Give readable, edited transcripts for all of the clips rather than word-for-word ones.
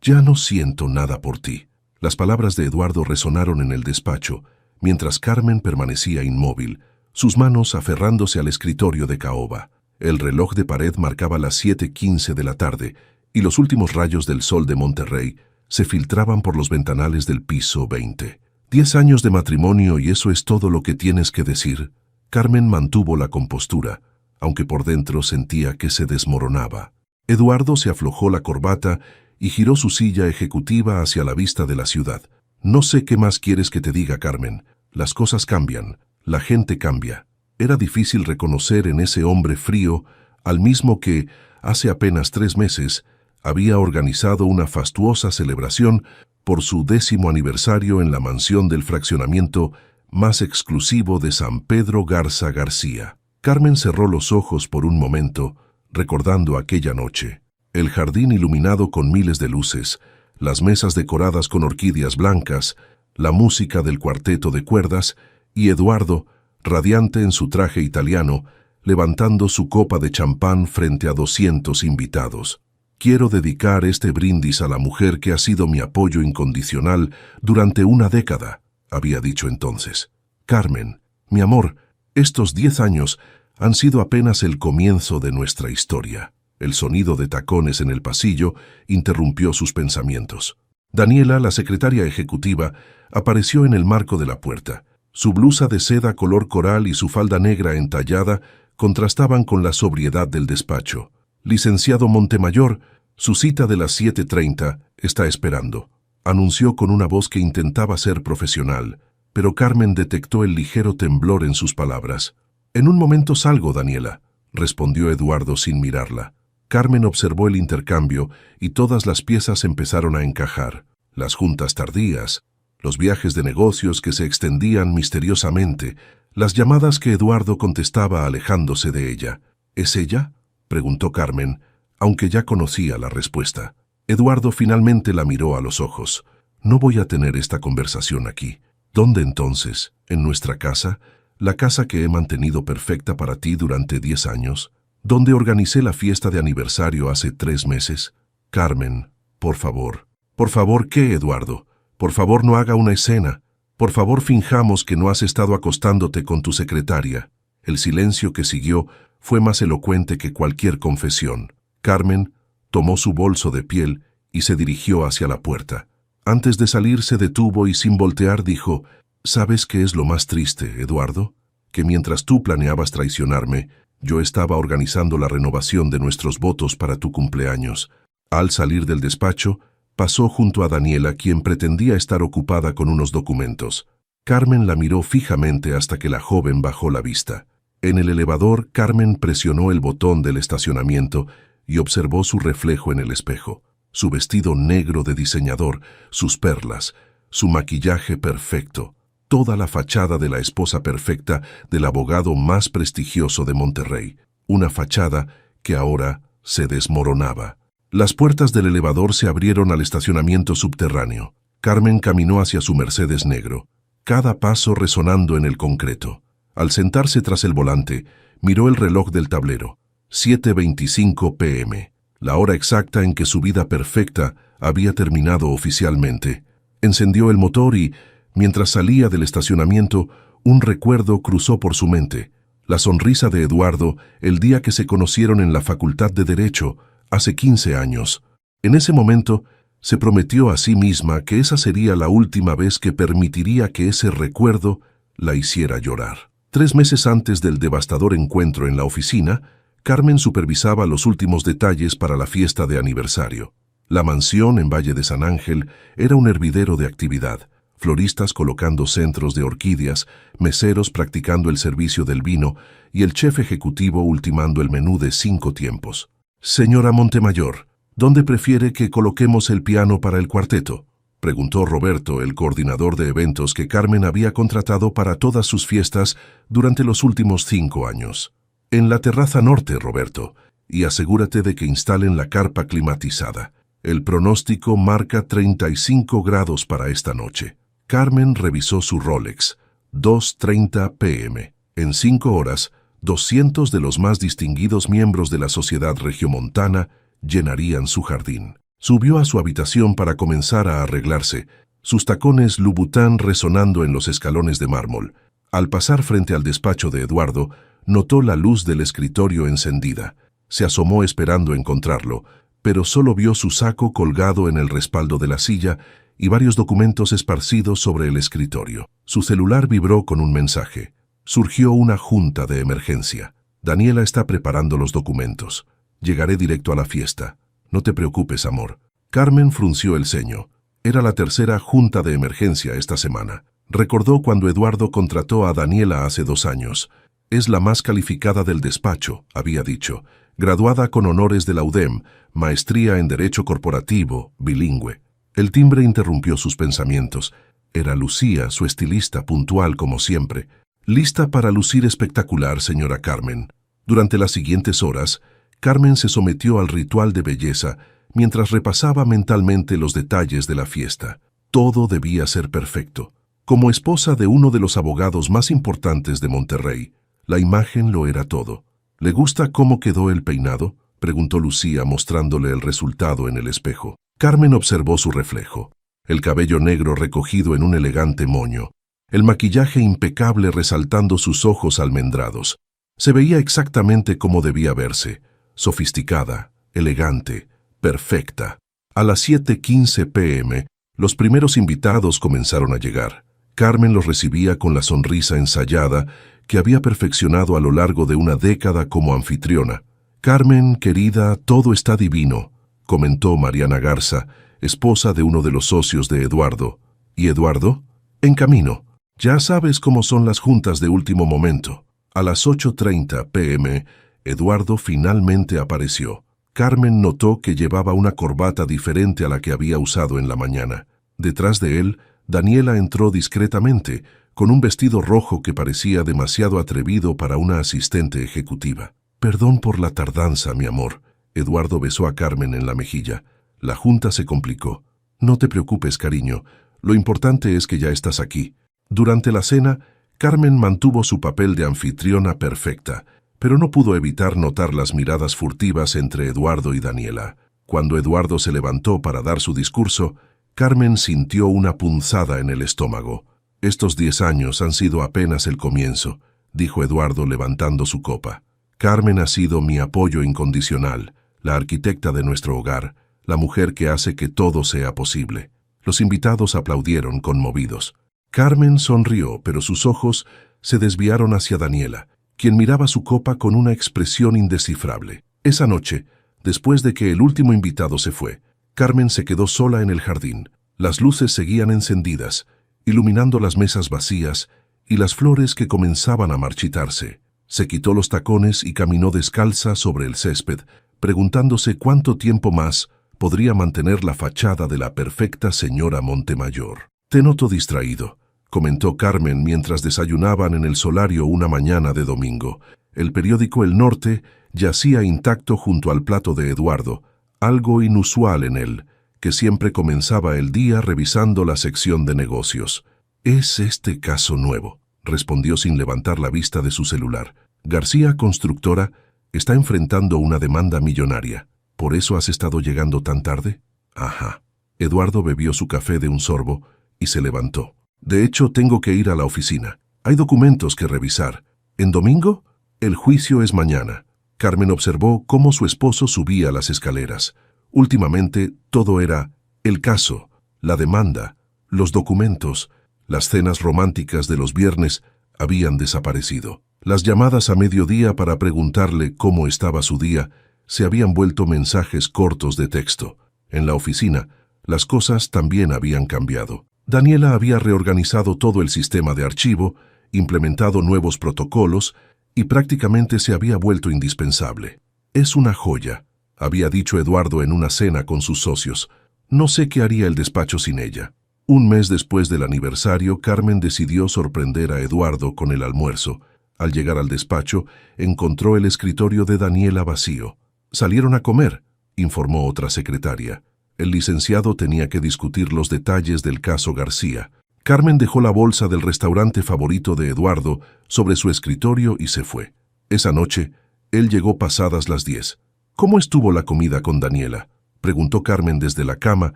Ya no siento nada por ti. Las palabras de Eduardo resonaron en el despacho, mientras Carmen permanecía inmóvil, sus manos aferrándose al escritorio de caoba. El reloj de pared marcaba las 7:15 de la tarde, y los últimos rayos del sol de Monterrey se filtraban por los ventanales del piso 20. 10 años de matrimonio y eso es todo lo que tienes que decir. Carmen mantuvo la compostura, aunque por dentro sentía que se desmoronaba. Eduardo se aflojó la corbata y giró su silla ejecutiva hacia la vista de la ciudad. No sé qué más quieres que te diga, Carmen. Las cosas cambian, la gente cambia. Era difícil reconocer en ese hombre frío al mismo que, hace apenas 3 meses, había organizado una fastuosa celebración por su 10º aniversario en la mansión del fraccionamiento más exclusivo de San Pedro Garza García. Carmen cerró los ojos por un momento, recordando aquella noche. El jardín iluminado con miles de luces, las mesas decoradas con orquídeas blancas, la música del cuarteto de cuerdas y Eduardo, radiante en su traje italiano, levantando su copa de champán frente a 200 invitados. Quiero dedicar este brindis a la mujer que ha sido mi apoyo incondicional durante una década, había dicho entonces. Carmen, mi amor, estos 10 años han sido apenas el comienzo de nuestra historia. El sonido de tacones en el pasillo interrumpió sus pensamientos. Daniela, la secretaria ejecutiva, apareció en el marco de la puerta. Su blusa de seda color coral y su falda negra entallada contrastaban con la sobriedad del despacho. Licenciado Montemayor, su cita de las 7:30 está esperando, anunció con una voz que intentaba ser profesional, pero Carmen detectó el ligero temblor en sus palabras. En un momento salgo, Daniela, respondió Eduardo sin mirarla. Carmen observó el intercambio y todas las piezas empezaron a encajar. Las juntas tardías, los viajes de negocios que se extendían misteriosamente, las llamadas que Eduardo contestaba alejándose de ella. ¿Es ella?, preguntó Carmen, aunque ya conocía la respuesta. Eduardo finalmente la miró a los ojos. No voy a tener esta conversación aquí. ¿Dónde entonces? ¿En nuestra casa? ¿La casa que he mantenido perfecta para ti durante 10 años? ¿Dónde organicé la fiesta de aniversario hace 3 meses? Carmen, por favor. ¿Por favor qué, Eduardo? Por favor no haga una escena. Por favor finjamos que no has estado acostándote con tu secretaria. El silencio que siguió fue más elocuente que cualquier confesión. Carmen tomó su bolso de piel y se dirigió hacia la puerta. Antes de salir se detuvo y sin voltear dijo: ¿Sabes qué es lo más triste, Eduardo? Que mientras tú planeabas traicionarme, yo estaba organizando la renovación de nuestros votos para tu cumpleaños. Al salir del despacho, pasó junto a Daniela, quien pretendía estar ocupada con unos documentos. Carmen la miró fijamente hasta que la joven bajó la vista. En el elevador, Carmen presionó el botón del estacionamiento y observó su reflejo en el espejo. Su vestido negro de diseñador, sus perlas, su maquillaje perfecto, toda la fachada de la esposa perfecta del abogado más prestigioso de Monterrey. Una fachada que ahora se desmoronaba. Las puertas del elevador se abrieron al estacionamiento subterráneo. Carmen caminó hacia su Mercedes negro, cada paso resonando en el concreto. Al sentarse tras el volante, miró el reloj del tablero. 7:25 p.m., la hora exacta en que su vida perfecta había terminado oficialmente. Encendió el motor y, mientras salía del estacionamiento, un recuerdo cruzó por su mente. La sonrisa de Eduardo el día que se conocieron en la Facultad de Derecho, hace 15 años. En ese momento, se prometió a sí misma que esa sería la última vez que permitiría que ese recuerdo la hiciera llorar. 3 meses antes del devastador encuentro en la oficina, Carmen supervisaba los últimos detalles para la fiesta de aniversario. La mansión en Valle de San Ángel era un hervidero de actividad. Floristas colocando centros de orquídeas, meseros practicando el servicio del vino y el chef ejecutivo ultimando el menú de 5 tiempos. «Señora Montemayor, ¿dónde prefiere que coloquemos el piano para el cuarteto?», preguntó Roberto, el coordinador de eventos que Carmen había contratado para todas sus fiestas durante los últimos 5 años. «En la terraza norte, Roberto, y asegúrate de que instalen la carpa climatizada. El pronóstico marca 35 grados para esta noche». Carmen revisó su Rolex. 2:30 p.m. En 5 horas, 200 de los más distinguidos miembros de la sociedad regiomontana llenarían su jardín. Subió a su habitación para comenzar a arreglarse, sus tacones Louboutin resonando en los escalones de mármol. Al pasar frente al despacho de Eduardo, notó la luz del escritorio encendida. Se asomó esperando encontrarlo, pero solo vio su saco colgado en el respaldo de la silla y varios documentos esparcidos sobre el escritorio. Su celular vibró con un mensaje. Surgió una junta de emergencia. Daniela está preparando los documentos. Llegaré directo a la fiesta. No te preocupes, amor. Carmen frunció el ceño. Era la tercera junta de emergencia esta semana. Recordó cuando Eduardo contrató a Daniela hace 2 años. Es la más calificada del despacho, había dicho. Graduada con honores de la UDEM, maestría en Derecho Corporativo, bilingüe. El timbre interrumpió sus pensamientos. Era Lucía, su estilista, puntual como siempre. Lista para lucir espectacular, señora Carmen. Durante las siguientes horas, Carmen se sometió al ritual de belleza mientras repasaba mentalmente los detalles de la fiesta. Todo debía ser perfecto. Como esposa de uno de los abogados más importantes de Monterrey, la imagen lo era todo. ¿Le gusta cómo quedó el peinado?, preguntó Lucía mostrándole el resultado en el espejo. Carmen observó su reflejo. El cabello negro recogido en un elegante moño. El maquillaje impecable resaltando sus ojos almendrados. Se veía exactamente como debía verse. Sofisticada, elegante, perfecta. A las 7:15 p.m., los primeros invitados comenzaron a llegar. Carmen los recibía con la sonrisa ensayada que había perfeccionado a lo largo de una década como anfitriona. «Carmen, querida, todo está divino», comentó Mariana Garza, esposa de uno de los socios de Eduardo. «¿Y Eduardo?» «En camino. Ya sabes cómo son las juntas de último momento». A las 8:30 p.m., Eduardo finalmente apareció. Carmen notó que llevaba una corbata diferente a la que había usado en la mañana. Detrás de él, Daniela entró discretamente, con un vestido rojo que parecía demasiado atrevido para una asistente ejecutiva. «Perdón por la tardanza, mi amor». Eduardo besó a Carmen en la mejilla. La junta se complicó. «No te preocupes, cariño. Lo importante es que ya estás aquí». Durante la cena, Carmen mantuvo su papel de anfitriona perfecta, pero no pudo evitar notar las miradas furtivas entre Eduardo y Daniela. Cuando Eduardo se levantó para dar su discurso, Carmen sintió una punzada en el estómago. «Estos 10 años han sido apenas el comienzo», dijo Eduardo levantando su copa. «Carmen ha sido mi apoyo incondicional, la arquitecta de nuestro hogar, la mujer que hace que todo sea posible». Los invitados aplaudieron conmovidos. Carmen sonrió, pero sus ojos se desviaron hacia Daniela, quien miraba su copa con una expresión indescifrable. Esa noche, después de que el último invitado se fue, Carmen se quedó sola en el jardín. Las luces seguían encendidas, iluminando las mesas vacías y las flores que comenzaban a marchitarse. Se quitó los tacones y caminó descalza sobre el césped, preguntándose cuánto tiempo más podría mantener la fachada de la perfecta señora Montemayor. «Te noto distraído», comentó Carmen mientras desayunaban en el solario una mañana de domingo. El periódico El Norte yacía intacto junto al plato de Eduardo, algo inusual en él, que siempre comenzaba el día revisando la sección de negocios. «Es este caso nuevo», respondió sin levantar la vista de su celular. «García Constructora está enfrentando una demanda millonaria. ¿Por eso has estado llegando tan tarde?» «Ajá». Eduardo bebió su café de un sorbo y se levantó. «De hecho, tengo que ir a la oficina. Hay documentos que revisar. ¿En domingo? El juicio es mañana». Carmen observó cómo su esposo subía las escaleras. Últimamente, todo era el caso, la demanda, los documentos. Las cenas románticas de los viernes habían desaparecido. Las llamadas a mediodía para preguntarle cómo estaba su día se habían vuelto mensajes cortos de texto. En la oficina, las cosas también habían cambiado. Daniela había reorganizado todo el sistema de archivo, implementado nuevos protocolos y prácticamente se había vuelto indispensable. «Es una joya», había dicho Eduardo en una cena con sus socios. «No sé qué haría el despacho sin ella». Un mes después del aniversario, Carmen decidió sorprender a Eduardo con el almuerzo. Al llegar al despacho, encontró el escritorio de Daniela vacío. «Salieron a comer», informó otra secretaria. El licenciado tenía que discutir los detalles del caso García. Carmen dejó la bolsa del restaurante favorito de Eduardo sobre su escritorio y se fue. Esa noche, él llegó pasadas las 10. «¿Cómo estuvo la comida con Daniela?», preguntó Carmen desde la cama,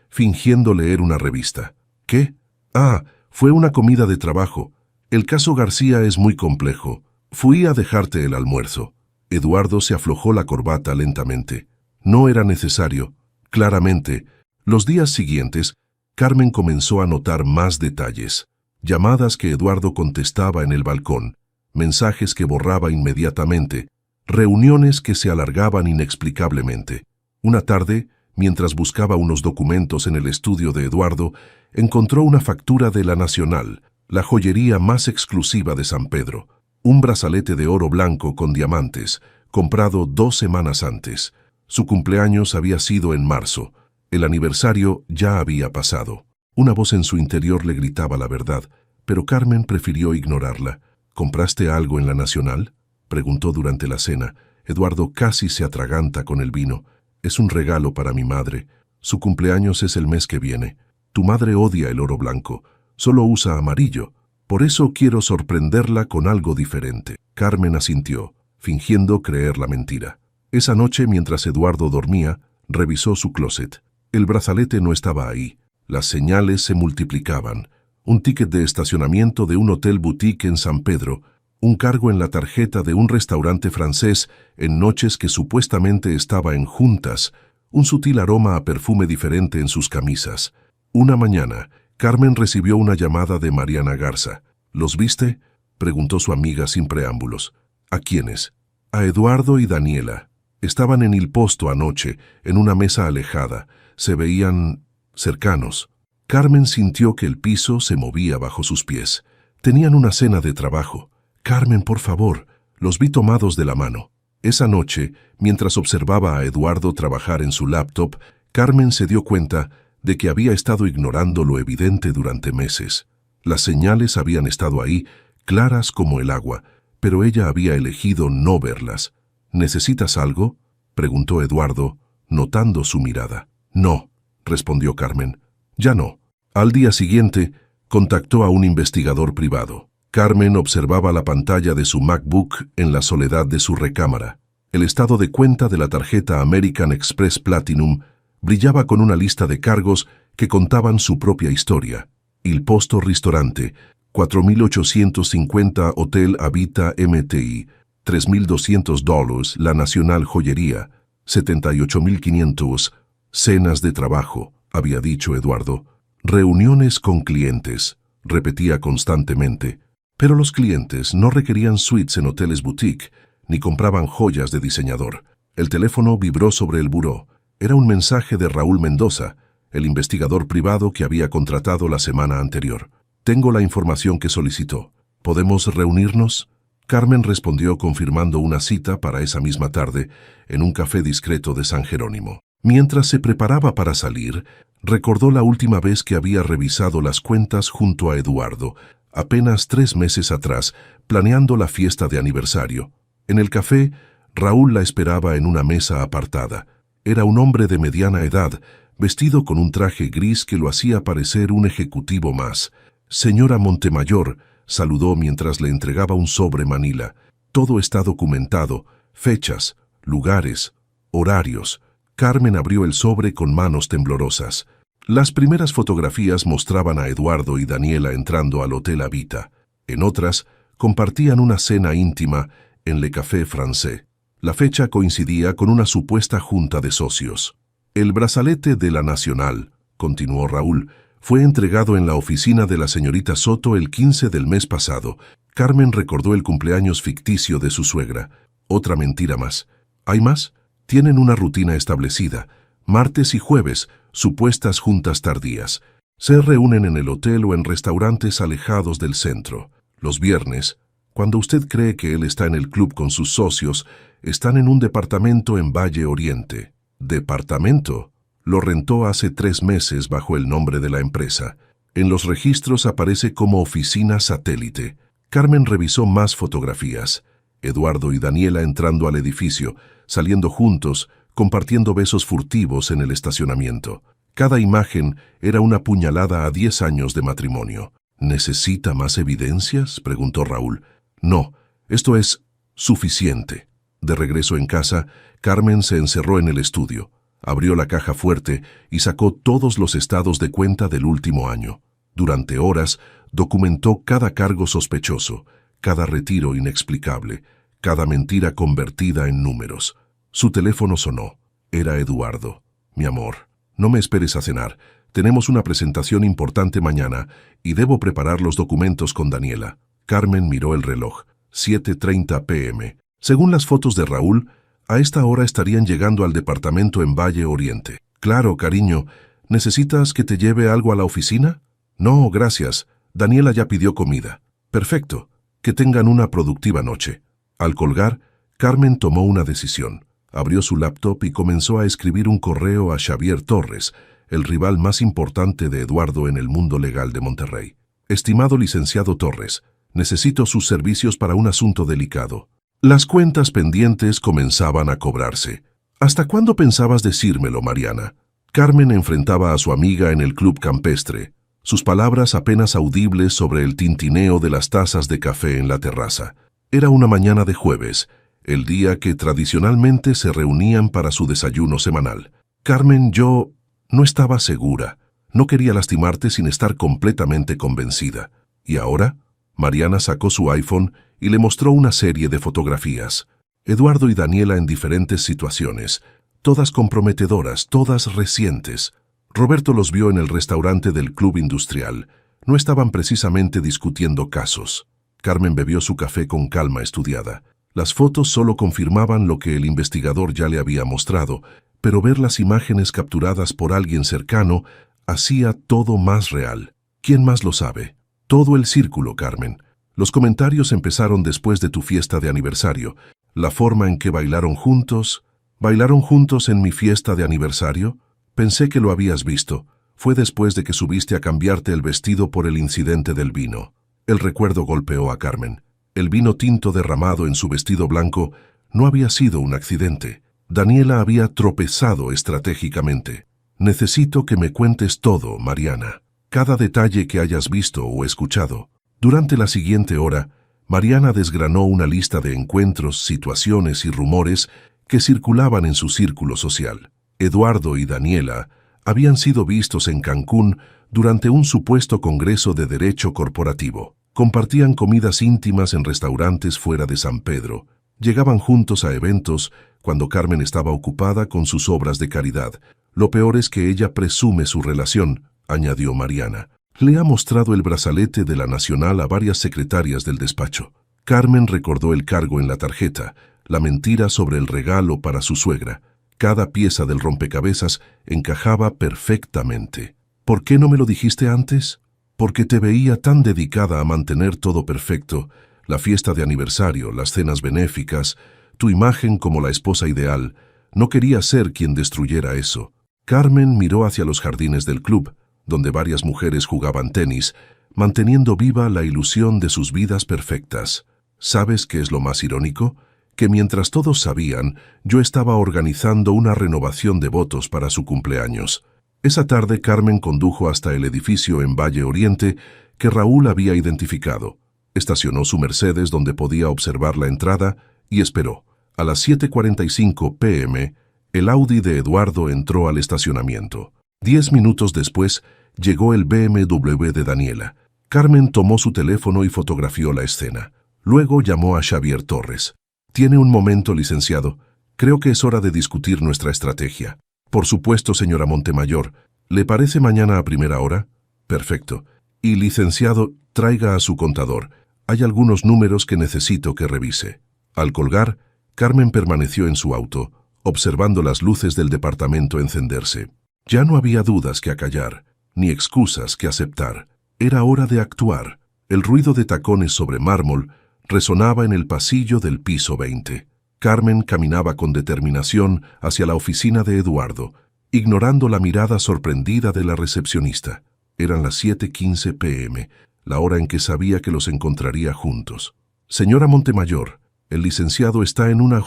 fingiendo leer una revista. ¿Qué? Ah, fue una comida de trabajo. El caso García es muy complejo. Fui a dejarte el almuerzo. Eduardo se aflojó la corbata lentamente. No era necesario. Claramente, los días siguientes, Carmen comenzó a notar más detalles. Llamadas que Eduardo contestaba en el balcón, mensajes que borraba inmediatamente, reuniones que se alargaban inexplicablemente. Una tarde, mientras buscaba unos documentos en el estudio de Eduardo, encontró una factura de La Nacional, la joyería más exclusiva de San Pedro. Un brazalete de oro blanco con diamantes, comprado 2 semanas antes. Su cumpleaños había sido en marzo. El aniversario ya había pasado. Una voz en su interior le gritaba la verdad, pero Carmen prefirió ignorarla. ¿Compraste algo en La Nacional?, preguntó durante la cena. Eduardo casi se atraganta con el vino. Es un regalo para mi madre. Su cumpleaños es el mes que viene. Tu madre odia el oro blanco. Solo usa amarillo. Por eso quiero sorprenderla con algo diferente. Carmen asintió, fingiendo creer la mentira. Esa noche, mientras Eduardo dormía, revisó su closet. El brazalete no estaba ahí. Las señales se multiplicaban. Un ticket de estacionamiento de un hotel boutique en San Pedro, un cargo en la tarjeta de un restaurante francés en noches que supuestamente estaba en juntas, un sutil aroma a perfume diferente en sus camisas. Una mañana, Carmen recibió una llamada de Mariana Garza. ¿Los viste?, preguntó su amiga sin preámbulos. ¿A quiénes? A Eduardo y Daniela. Estaban en Il Posto anoche, en una mesa alejada. Se veían cercanos. Carmen sintió que el piso se movía bajo sus pies. Tenían una cena de trabajo. Carmen, por favor, los vi tomados de la mano. Esa noche, mientras observaba a Eduardo trabajar en su laptop, Carmen se dio cuenta de que había estado ignorando lo evidente durante meses. Las señales habían estado ahí, claras como el agua, pero ella había elegido no verlas. ¿Necesitas algo?, preguntó Eduardo, notando su mirada. No, respondió Carmen. Ya no. Al día siguiente, contactó a un investigador privado. Carmen observaba la pantalla de su MacBook en la soledad de su recámara. El estado de cuenta de la tarjeta American Express Platinum brillaba con una lista de cargos que contaban su propia historia. Il Posto Ristorante, $4,850 Hotel Habita MTI, $3,200 La Nacional Joyería, $78,500 Cenas de trabajo, había dicho Eduardo. Reuniones con clientes, repetía constantemente. Pero los clientes no requerían suites en hoteles boutique, ni compraban joyas de diseñador. El teléfono vibró sobre el buró. Era un mensaje de Raúl Mendoza, el investigador privado que había contratado la semana anterior. Tengo la información que solicitó. ¿Podemos reunirnos? Carmen respondió confirmando una cita para esa misma tarde en un café discreto de San Jerónimo. Mientras se preparaba para salir, recordó la última vez que había revisado las cuentas junto a Eduardo, apenas 3 meses atrás, planeando la fiesta de aniversario. En el café, Raúl la esperaba en una mesa apartada. Era un hombre de mediana edad, vestido con un traje gris que lo hacía parecer un ejecutivo más. Señora Montemayor, saludó mientras le entregaba un sobre manila. Todo está documentado, fechas, lugares, horarios. Carmen abrió el sobre con manos temblorosas. Las primeras fotografías mostraban a Eduardo y Daniela entrando al Hotel Habita. En otras, compartían una cena íntima en Le Café Français. La fecha coincidía con una supuesta junta de socios. El brazalete de La Nacional, continuó Raúl, fue entregado en la oficina de la señorita Soto el 15 del mes pasado. Carmen recordó el cumpleaños ficticio de su suegra. Otra mentira más. ¿Hay más? Tienen una rutina establecida. Martes y jueves, supuestas juntas tardías. Se reúnen en el hotel o en restaurantes alejados del centro. Los viernes, cuando usted cree que él está en el club con sus socios, están en un departamento en Valle Oriente. ¿Departamento? Lo rentó hace 3 meses bajo el nombre de la empresa. En los registros aparece como oficina satélite. Carmen revisó más fotografías. Eduardo y Daniela entrando al edificio, saliendo juntos, compartiendo besos furtivos en el estacionamiento. Cada imagen era una puñalada a 10 años de matrimonio. ¿Necesita más evidencias?, preguntó Raúl. No, esto es suficiente. De regreso en casa, Carmen se encerró en el estudio. Abrió la caja fuerte y sacó todos los estados de cuenta del último año. Durante horas, documentó cada cargo sospechoso, cada retiro inexplicable, cada mentira convertida en números. Su teléfono sonó. Era Eduardo. Mi amor, no me esperes a cenar. Tenemos una presentación importante mañana y debo preparar los documentos con Daniela. Carmen miró el reloj. 7:30 p.m. Según las fotos de Raúl, a esta hora estarían llegando al departamento en Valle Oriente. Claro, cariño. ¿Necesitas que te lleve algo a la oficina? No, gracias. Daniela ya pidió comida. Perfecto. Que tengan una productiva noche. Al colgar, Carmen tomó una decisión. Abrió su laptop y comenzó a escribir un correo a Xavier Torres, el rival más importante de Eduardo en el mundo legal de Monterrey. Estimado licenciado Torres, necesito sus servicios para un asunto delicado. Las cuentas pendientes comenzaban a cobrarse. ¿Hasta cuándo pensabas decírmelo, Mariana? Carmen enfrentaba a su amiga en el club campestre, sus palabras apenas audibles sobre el tintineo de las tazas de café en la terraza. Era una mañana de jueves, el día que tradicionalmente se reunían para su desayuno semanal. Carmen, yo no estaba segura. No quería lastimarte sin estar completamente convencida. ¿Y ahora? Mariana sacó su iPhone y le mostró una serie de fotografías. Eduardo y Daniela en diferentes situaciones, todas comprometedoras, todas recientes. Roberto los vio en el restaurante del Club Industrial. No estaban precisamente discutiendo casos. Carmen bebió su café con calma estudiada. Las fotos solo confirmaban lo que el investigador ya le había mostrado, pero ver las imágenes capturadas por alguien cercano hacía todo más real. ¿Quién más lo sabe? Todo el círculo, Carmen. Los comentarios empezaron después de tu fiesta de aniversario. La forma en que bailaron juntos. ¿Bailaron juntos en mi fiesta de aniversario? Pensé que lo habías visto. Fue después de que subiste a cambiarte el vestido por el incidente del vino. El recuerdo golpeó a Carmen. El vino tinto derramado en su vestido blanco no había sido un accidente. Daniela había tropezado estratégicamente. Necesito que me cuentes todo, Mariana. Cada detalle que hayas visto o escuchado. Durante la siguiente hora, Mariana desgranó una lista de encuentros, situaciones y rumores que circulaban en su círculo social. Eduardo y Daniela habían sido vistos en Cancún durante un supuesto congreso de derecho corporativo. Compartían comidas íntimas en restaurantes fuera de San Pedro. Llegaban juntos a eventos cuando Carmen estaba ocupada con sus obras de caridad. Lo peor es que ella presume su relación, añadió Mariana. Le ha mostrado el brazalete de la Nacional a varias secretarias del despacho. Carmen recordó el cargo en la tarjeta, la mentira sobre el regalo para su suegra. Cada pieza del rompecabezas encajaba perfectamente. ¿Por qué no me lo dijiste antes? Porque te veía tan dedicada a mantener todo perfecto, la fiesta de aniversario, las cenas benéficas, tu imagen como la esposa ideal. No quería ser quien destruyera eso. Carmen miró hacia los jardines del club, donde varias mujeres jugaban tenis, manteniendo viva la ilusión de sus vidas perfectas. ¿Sabes qué es lo más irónico? Que mientras todos sabían, yo estaba organizando una renovación de votos para su cumpleaños. Esa tarde Carmen condujo hasta el edificio en Valle Oriente que Raúl había identificado. Estacionó su Mercedes donde podía observar la entrada y esperó. A las 7:45 p.m., el Audi de Eduardo entró al estacionamiento. 10 minutos después, llegó el BMW de Daniela. Carmen tomó su teléfono y fotografió la escena. Luego llamó a Xavier Torres. «¿Tiene un momento, licenciado? Creo que es hora de discutir nuestra estrategia». «Por supuesto, señora Montemayor. ¿Le parece mañana a primera hora?» «Perfecto. Y, licenciado, traiga a su contador. Hay algunos números que necesito que revise». Al colgar, Carmen permaneció en su auto, observando las luces del departamento encenderse. Ya no había dudas que acallar, ni excusas que aceptar. Era hora de actuar. El ruido de tacones sobre mármol resonaba en el pasillo del piso 20. Carmen caminaba con determinación hacia la oficina de Eduardo, ignorando la mirada sorprendida de la recepcionista. Eran las 7:15 p.m., la hora en que sabía que los encontraría juntos. «Señora Montemayor, el licenciado está en una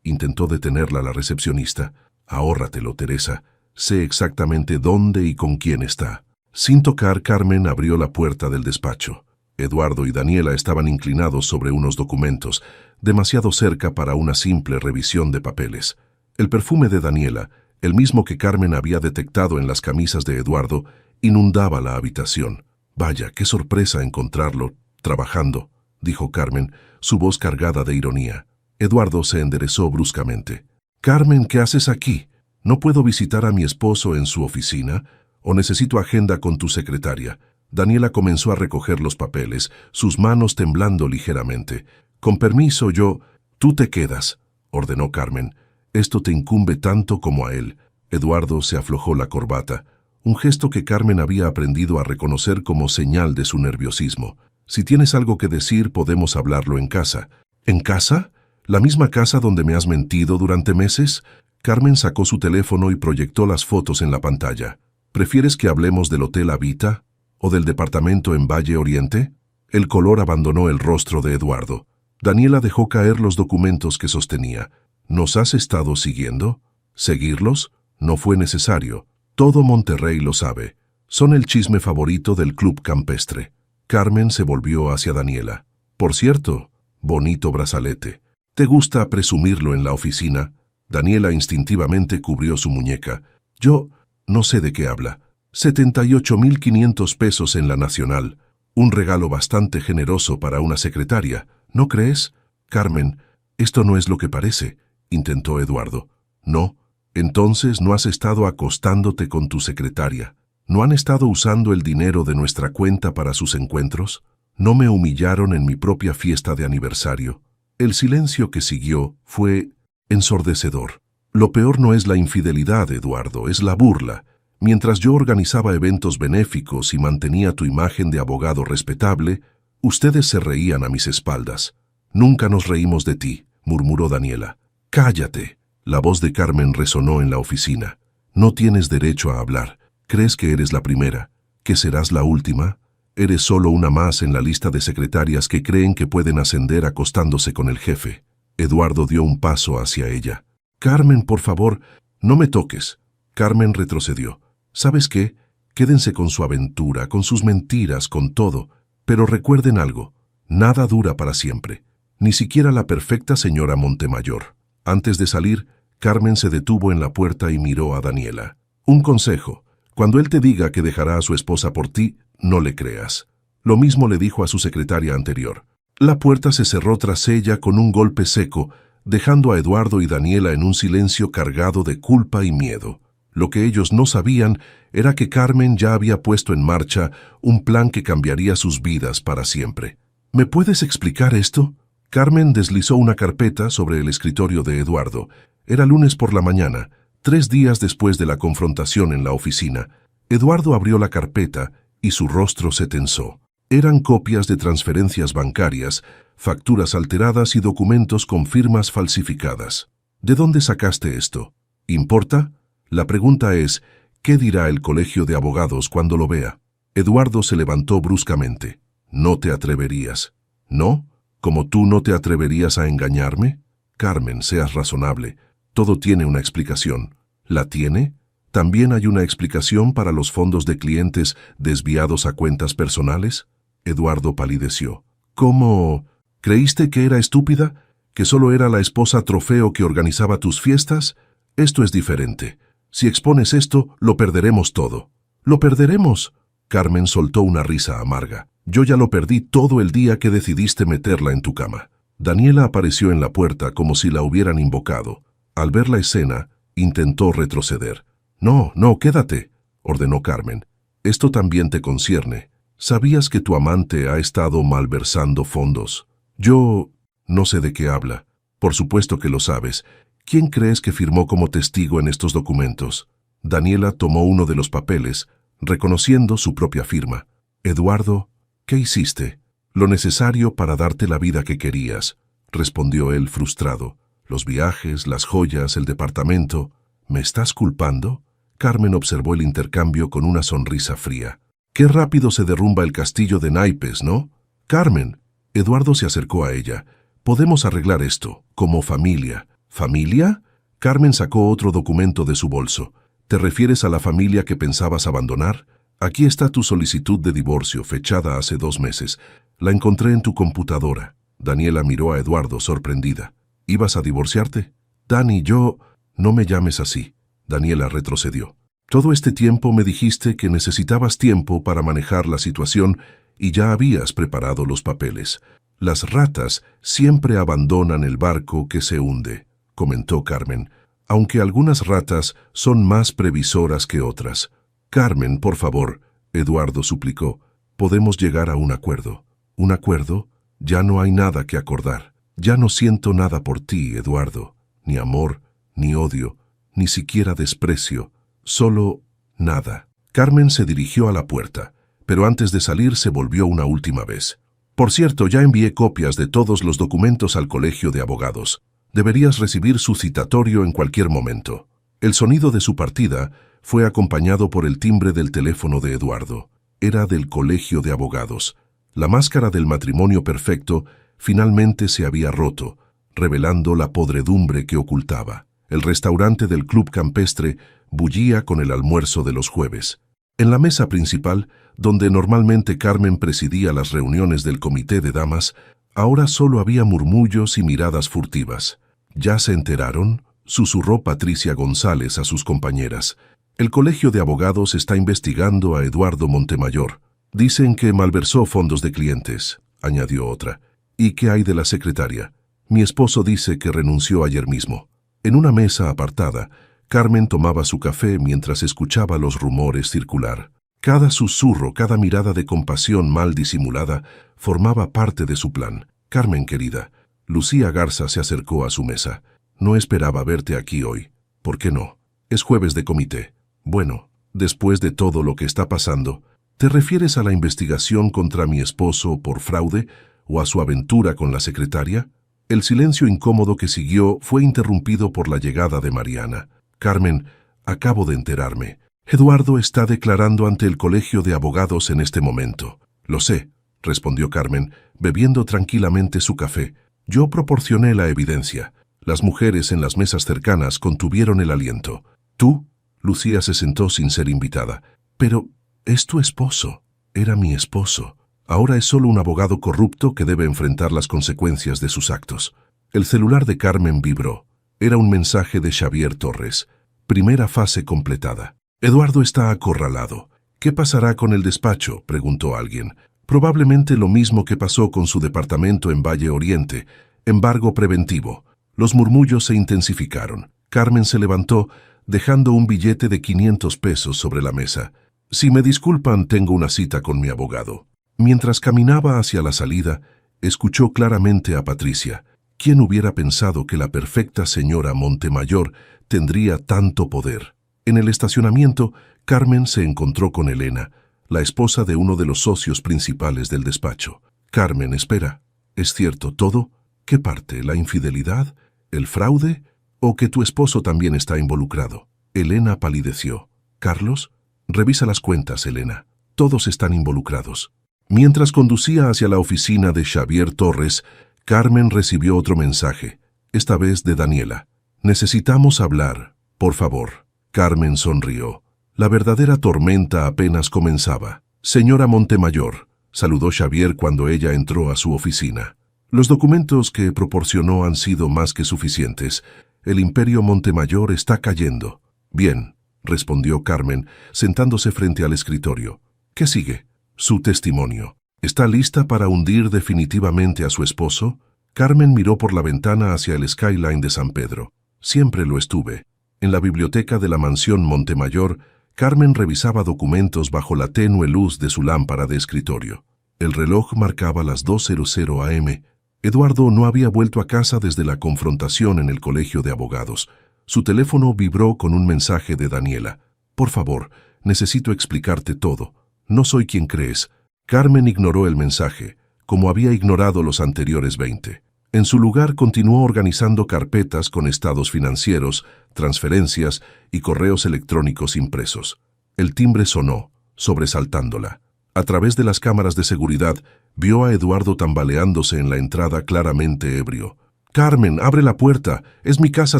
intentó detenerla la recepcionista. «Ahórratelo, Teresa. Sé exactamente dónde y con quién está». Sin tocar, Carmen abrió la puerta del despacho. Eduardo y Daniela estaban inclinados sobre unos documentos, demasiado cerca para una simple revisión de papeles. El perfume de Daniela, el mismo que Carmen había detectado en las camisas de Eduardo, inundaba la habitación. «Vaya, qué sorpresa encontrarlo trabajando», dijo Carmen, su voz cargada de ironía. Eduardo se enderezó bruscamente. «Carmen, ¿qué haces aquí? ¿No puedo visitar a mi esposo en su oficina? ¿O necesito agenda con tu secretaria?» Daniela comenzó a recoger los papeles, sus manos temblando ligeramente. «Con permiso, yo...» «Tú te quedas», ordenó Carmen. «Esto te incumbe tanto como a él». Eduardo se aflojó la corbata, un gesto que Carmen había aprendido a reconocer como señal de su nerviosismo. «Si tienes algo que decir, podemos hablarlo en casa». «¿En casa? ¿La misma casa donde me has mentido durante meses?» Carmen sacó su teléfono y proyectó las fotos en la pantalla. «¿Prefieres que hablemos del Hotel Habita o del departamento en Valle Oriente?» El color abandonó el rostro de Eduardo. Daniela dejó caer los documentos que sostenía. «¿Nos has estado siguiendo?» «¿Seguirlos? No fue necesario. Todo Monterrey lo sabe. Son el chisme favorito del club campestre». Carmen se volvió hacia Daniela. «Por cierto, bonito brazalete. ¿Te gusta presumirlo en la oficina?» Daniela instintivamente cubrió su muñeca. «Yo no sé de qué habla. 78.500 pesos en la Nacional. Un regalo bastante generoso para una secretaria, ¿no crees?» «Carmen, esto no es lo que parece», intentó Eduardo. «No. Entonces no has estado acostándote con tu secretaria. ¿No han estado usando el dinero de nuestra cuenta para sus encuentros? ¿No me humillaron en mi propia fiesta de aniversario?» El silencio que siguió fue ensordecedor. «Lo peor no es la infidelidad, Eduardo, es la burla. Mientras yo organizaba eventos benéficos y mantenía tu imagen de abogado respetable, ustedes se reían a mis espaldas. Nunca nos reímos de ti», murmuró Daniela. «Cállate». La voz de Carmen resonó en la oficina. «No tienes derecho a hablar. ¿Crees que eres la primera? ¿Que serás la última? Eres solo una más en la lista de secretarias que creen que pueden ascender acostándose con el jefe». Eduardo dio un paso hacia ella. «Carmen, por favor, no me toques». Carmen retrocedió. «¿Sabes qué? Quédense con su aventura, con sus mentiras, con todo. Pero recuerden algo, nada dura para siempre. Ni siquiera la perfecta señora Montemayor». Antes de salir, Carmen se detuvo en la puerta y miró a Daniela. «Un consejo. Cuando él te diga que dejará a su esposa por ti, no le creas. Lo mismo le dijo a su secretaria anterior». La puerta se cerró tras ella con un golpe seco, dejando a Eduardo y Daniela en un silencio cargado de culpa y miedo. Lo que ellos no sabían era que Carmen ya había puesto en marcha un plan que cambiaría sus vidas para siempre. «¿Me puedes explicar esto?» Carmen deslizó una carpeta sobre el escritorio de Eduardo. Era lunes por la mañana, 3 días después de la confrontación en la oficina. Eduardo abrió la carpeta y su rostro se tensó. Eran copias de transferencias bancarias, facturas alteradas y documentos con firmas falsificadas. «¿De dónde sacaste esto? ¿Importa? La pregunta es, ¿qué dirá el colegio de abogados cuando lo vea?» Eduardo se levantó bruscamente. «No te atreverías». «¿No? ¿Como tú no te atreverías a engañarme?» «Carmen, seas razonable. Todo tiene una explicación». «¿La tiene? ¿También hay una explicación para los fondos de clientes desviados a cuentas personales?» Eduardo palideció. «¿Cómo? ¿Creíste que era estúpida? ¿Que solo era la esposa trofeo que organizaba tus fiestas? Esto es diferente. Si expones esto, lo perderemos todo». «¿Lo perderemos?» Carmen soltó una risa amarga. «Yo ya lo perdí todo el día que decidiste meterla en tu cama». Daniela apareció en la puerta como si la hubieran invocado. Al ver la escena, intentó retroceder. «No, no, quédate», ordenó Carmen. «Esto también te concierne. ¿Sabías que tu amante ha estado malversando fondos?» «Yo no sé de qué habla». «Por supuesto que lo sabes. ¿Quién crees que firmó como testigo en estos documentos?» Daniela tomó uno de los papeles, reconociendo su propia firma. «Eduardo, ¿qué hiciste?» «Lo necesario para darte la vida que querías», respondió él frustrado. «Los viajes, las joyas, el departamento». «¿Me estás culpando?» Carmen observó el intercambio con una sonrisa fría. «Qué rápido se derrumba el castillo de naipes, ¿no?» «Carmen», Eduardo se acercó a ella. «Podemos arreglar esto, como familia». «¿Familia?» Carmen sacó otro documento de su bolso. «¿Te refieres a la familia que pensabas abandonar? Aquí está tu solicitud de divorcio, fechada hace 2 meses. La encontré en tu computadora». Daniela miró a Eduardo sorprendida. «¿Ibas a divorciarte?» «Dani, yo...» «No me llames así». Daniela retrocedió. Todo este tiempo me dijiste que necesitabas tiempo para manejar la situación y ya habías preparado los papeles. Las ratas siempre abandonan el barco que se hunde, comentó Carmen, aunque algunas ratas son más previsoras que otras. Carmen, por favor, Eduardo suplicó, podemos llegar a un acuerdo. ¿Un acuerdo? Ya no hay nada que acordar. Ya no siento nada por ti, Eduardo. Ni amor, ni odio, ni siquiera desprecio. Solo nada. Carmen se dirigió a la puerta, pero antes de salir se volvió una última vez. Por cierto, ya envié copias de todos los documentos al Colegio de Abogados. Deberías recibir su citatorio en cualquier momento. El sonido de su partida fue acompañado por el timbre del teléfono de Eduardo. Era del Colegio de Abogados. La máscara del matrimonio perfecto finalmente se había roto, revelando la podredumbre que ocultaba. El restaurante del Club Campestre bullía con el almuerzo de los jueves. En la mesa principal, donde normalmente Carmen presidía las reuniones del comité de damas, ahora solo había murmullos y miradas furtivas. ¿Ya se enteraron?, susurró Patricia González a sus compañeras. El Colegio de Abogados está investigando a Eduardo Montemayor. Dicen que malversó fondos de clientes, añadió otra. ¿Y qué hay de la secretaria? Mi esposo dice que renunció ayer mismo. En una mesa apartada, Carmen tomaba su café mientras escuchaba los rumores circular. Cada susurro, cada mirada de compasión mal disimulada, formaba parte de su plan. Carmen, querida, Lucía Garza se acercó a su mesa. No esperaba verte aquí hoy. ¿Por qué no? Es jueves de comité. Bueno, después de todo lo que está pasando, ¿te refieres a la investigación contra mi esposo por fraude o a su aventura con la secretaria? El silencio incómodo que siguió fue interrumpido por la llegada de Mariana. Carmen, acabo de enterarme. Eduardo está declarando ante el Colegio de Abogados en este momento. Lo sé, respondió Carmen, bebiendo tranquilamente su café. Yo proporcioné la evidencia. Las mujeres en las mesas cercanas contuvieron el aliento. ¿Tú? Lucía se sentó sin ser invitada. Pero es tu esposo. Era mi esposo. Ahora es solo un abogado corrupto que debe enfrentar las consecuencias de sus actos. El celular de Carmen vibró. Era un mensaje de Xavier Torres. Primera fase completada. Eduardo está acorralado. ¿Qué pasará con el despacho?, preguntó alguien. Probablemente lo mismo que pasó con su departamento en Valle Oriente. Embargo preventivo. Los murmullos se intensificaron. Carmen se levantó, dejando un billete de 500 pesos sobre la mesa. Si me disculpan, tengo una cita con mi abogado. Mientras caminaba hacia la salida, escuchó claramente a Patricia. ¿Quién hubiera pensado que la perfecta señora Montemayor tendría tanto poder? En el estacionamiento, Carmen se encontró con Elena, la esposa de uno de los socios principales del despacho. Carmen, espera. ¿Es cierto todo? ¿Qué parte? ¿La infidelidad? ¿El fraude? ¿O que tu esposo también está involucrado? Elena palideció. Carlos, revisa las cuentas, Elena. Todos están involucrados. Mientras conducía hacia la oficina de Xavier Torres, Carmen recibió otro mensaje, esta vez de Daniela. Necesitamos hablar, por favor. Carmen sonrió. La verdadera tormenta apenas comenzaba. Señora Montemayor, saludó Xavier cuando ella entró a su oficina. Los documentos que proporcionó han sido más que suficientes. El imperio Montemayor está cayendo. Bien, respondió Carmen, sentándose frente al escritorio. ¿Qué sigue? Su testimonio. ¿Está lista para hundir definitivamente a su esposo? Carmen miró por la ventana hacia el skyline de San Pedro. Siempre lo estuve. En la biblioteca de la mansión Montemayor, Carmen revisaba documentos bajo la tenue luz de su lámpara de escritorio. El reloj marcaba las 2:00 am. Eduardo no había vuelto a casa desde la confrontación en el Colegio de Abogados. Su teléfono vibró con un mensaje de Daniela. Por favor, necesito explicarte todo. No soy quien crees. Carmen ignoró el mensaje, como había ignorado los anteriores 20. En su lugar continuó organizando carpetas con estados financieros, transferencias y correos electrónicos impresos. El timbre sonó, sobresaltándola. A través de las cámaras de seguridad, vio a Eduardo tambaleándose en la entrada claramente ebrio. «Carmen, abre la puerta. Es mi casa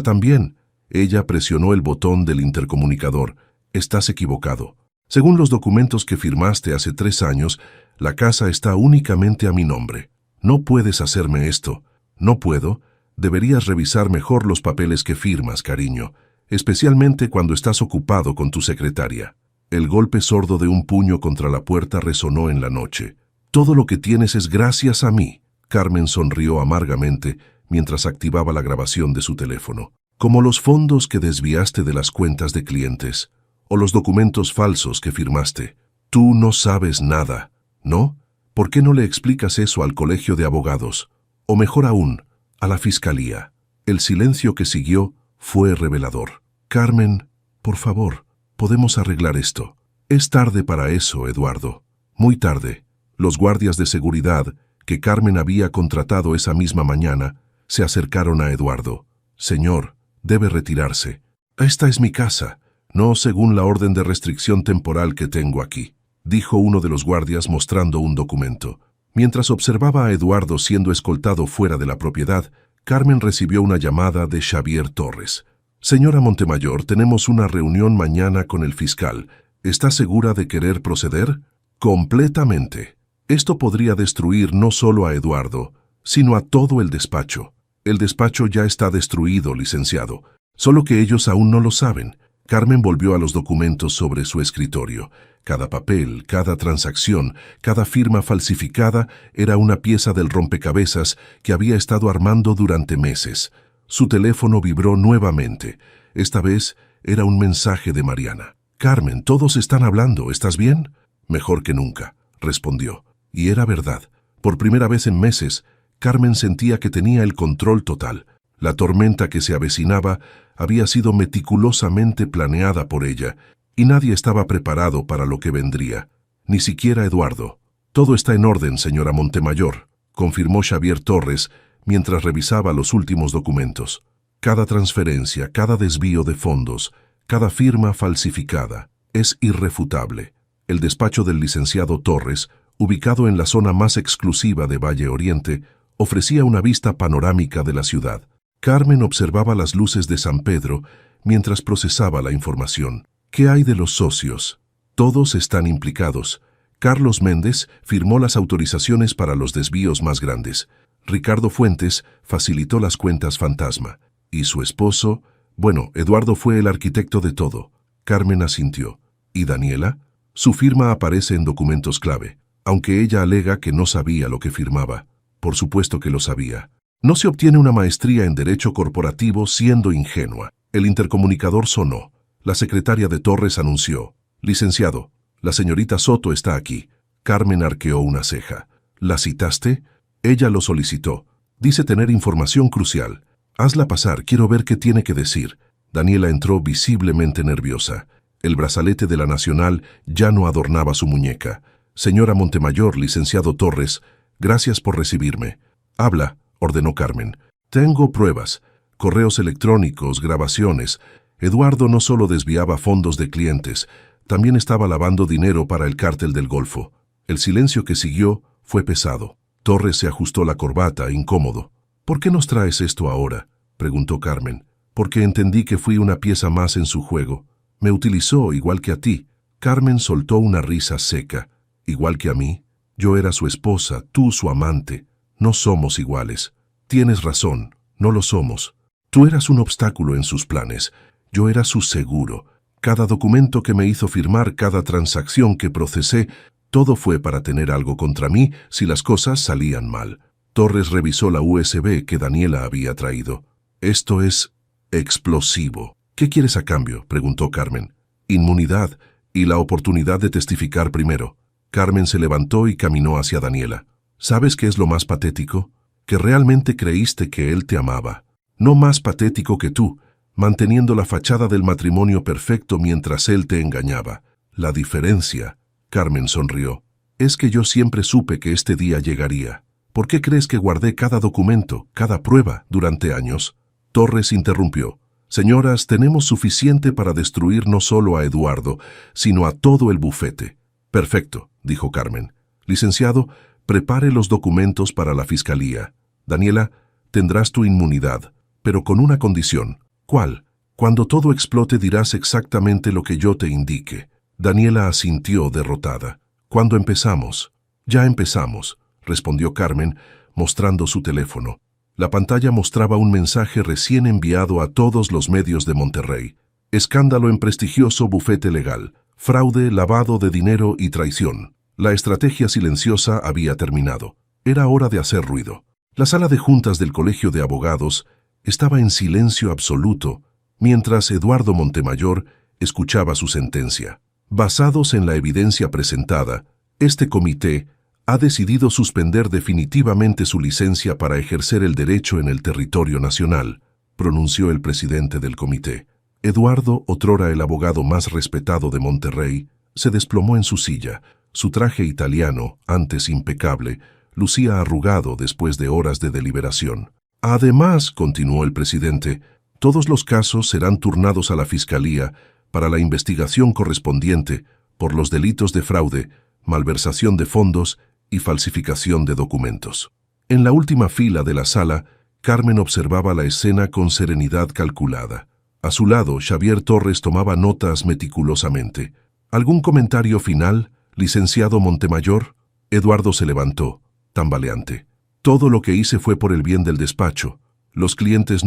también». Ella presionó el botón del intercomunicador. «Estás equivocado. Según los documentos que firmaste hace 3 años, la casa está únicamente a mi nombre. No puedes hacerme esto». «No puedo. Deberías revisar mejor los papeles que firmas, cariño». especialmente cuando estás ocupado con tu secretaria. El golpe sordo de un puño contra la puerta resonó en la noche. Todo lo que tienes es gracias a mí. Carmen sonrió amargamente mientras activaba la grabación de su teléfono. Como los fondos que desviaste de las cuentas de clientes, o los documentos falsos que firmaste. Tú no sabes nada, ¿no? ¿Por qué no le explicas eso al colegio de abogados? O mejor aún, a la fiscalía. El silencio que siguió fue revelador. Carmen, por favor, podemos arreglar esto. Es tarde para eso, Eduardo. Muy tarde. Los guardias de seguridad, que Carmen había contratado esa misma mañana, se acercaron a Eduardo. Señor, debe retirarse. Esta es mi casa, no según la orden de restricción temporal que tengo aquí, dijo uno de los guardias mostrando un documento. Mientras observaba a Eduardo siendo escoltado fuera de la propiedad, Carmen recibió una llamada de Xavier Torres. Señora Montemayor, tenemos una reunión mañana con el fiscal. ¿Está segura de querer proceder? Completamente. Esto podría destruir no solo a Eduardo, sino a todo el despacho. El despacho ya está destruido, licenciado. Solo que ellos aún no lo saben. Carmen volvió a los documentos sobre su escritorio. Cada papel, cada transacción, cada firma falsificada era una pieza del rompecabezas que había estado armando durante meses. Su teléfono vibró nuevamente. Esta vez era un mensaje de Mariana. «Carmen, todos están hablando, ¿estás bien?» «Mejor que nunca», respondió. Y era verdad. Por primera vez en meses, Carmen sentía que tenía el control total. La tormenta que se avecinaba había sido meticulosamente planeada por ella, y nadie estaba preparado para lo que vendría. Ni siquiera Eduardo. «Todo está en orden, señora Montemayor», confirmó Xavier Torres, mientras revisaba los últimos documentos. Cada transferencia, cada desvío de fondos, cada firma falsificada, es irrefutable. El despacho del licenciado Torres, ubicado en la zona más exclusiva de Valle Oriente, ofrecía una vista panorámica de la ciudad. Carmen observaba las luces de San Pedro mientras procesaba la información. ¿Qué hay de los socios? Todos están implicados. Carlos Méndez firmó las autorizaciones para los desvíos más grandes. Ricardo Fuentes facilitó las cuentas fantasma. Y su esposo, bueno, Eduardo fue el arquitecto de todo. Carmen asintió. ¿Y Daniela? Su firma aparece en documentos clave, aunque ella alega que no sabía lo que firmaba. Por supuesto que lo sabía. No se obtiene una maestría en Derecho Corporativo siendo ingenua. El intercomunicador sonó. La secretaria de Torres anunció. «Licenciado, la señorita Soto está aquí». Carmen arqueó una ceja. «¿La citaste?» Ella lo solicitó. Dice tener información crucial. Hazla pasar, quiero ver qué tiene que decir. Daniela entró visiblemente nerviosa. El brazalete de la Nacional ya no adornaba su muñeca. «Señora Montemayor, licenciado Torres, gracias por recibirme». «Habla», ordenó Carmen. «Tengo pruebas, correos electrónicos, grabaciones. Eduardo no solo desviaba fondos de clientes, también estaba lavando dinero para el cártel del Golfo». El silencio que siguió fue pesado. Torres se ajustó la corbata, incómodo. «¿Por qué nos traes esto ahora?», preguntó Carmen. «Porque entendí que fui una pieza más en su juego. Me utilizó igual que a ti». Carmen soltó una risa seca. «¿Igual que a mí? Yo era su esposa, tú su amante. No somos iguales». «Tienes razón, no lo somos. Tú eras un obstáculo en sus planes. Yo era su seguro. Cada documento que me hizo firmar, cada transacción que procesé, todo fue para tener algo contra mí si las cosas salían mal». Torres revisó la USB que Daniela había traído. «Esto es explosivo». «¿Qué quieres a cambio?», preguntó Carmen. «Inmunidad y la oportunidad de testificar primero». Carmen se levantó y caminó hacia Daniela. «¿Sabes qué es lo más patético? Que realmente creíste que él te amaba. No más patético que tú, manteniendo la fachada del matrimonio perfecto mientras él te engañaba. La diferencia», Carmen sonrió, «es que yo siempre supe que este día llegaría. ¿Por qué crees que guardé cada documento, cada prueba, durante años?» Torres interrumpió. «Señoras, tenemos suficiente para destruir no solo a Eduardo, sino a todo el bufete». «Perfecto», dijo Carmen. «Licenciado, prepare los documentos para la fiscalía. Daniela, tendrás tu inmunidad, pero con una condición». «¿Cuál?» «Cuando todo explote dirás exactamente lo que yo te indique». Daniela asintió derrotada. «¿Cuándo empezamos?» «Ya empezamos», respondió Carmen, mostrando su teléfono. La pantalla mostraba un mensaje recién enviado a todos los medios de Monterrey. Escándalo en prestigioso bufete legal. Fraude, lavado de dinero y traición. La estrategia silenciosa había terminado. Era hora de hacer ruido. La sala de juntas del Colegio de Abogados estaba en silencio absoluto, mientras Eduardo Montemayor escuchaba su sentencia. Basados en la evidencia presentada, este comité ha decidido suspender definitivamente su licencia para ejercer el derecho en el territorio nacional, pronunció el presidente del comité. Eduardo, otrora el abogado más respetado de Monterrey, se desplomó en su silla. Su traje italiano, antes impecable, lucía arrugado después de horas de deliberación. Además, continuó el presidente, todos los casos serán turnados a la Fiscalía para la investigación correspondiente por los delitos de fraude, malversación de fondos y falsificación de documentos. En la última fila de la sala, Carmen observaba la escena con serenidad calculada. A su lado, Xavier Torres tomaba notas meticulosamente. ¿Algún comentario final, licenciado Montemayor? Eduardo se levantó, tambaleante. Todo lo que hice fue por el bien del despacho. Los clientes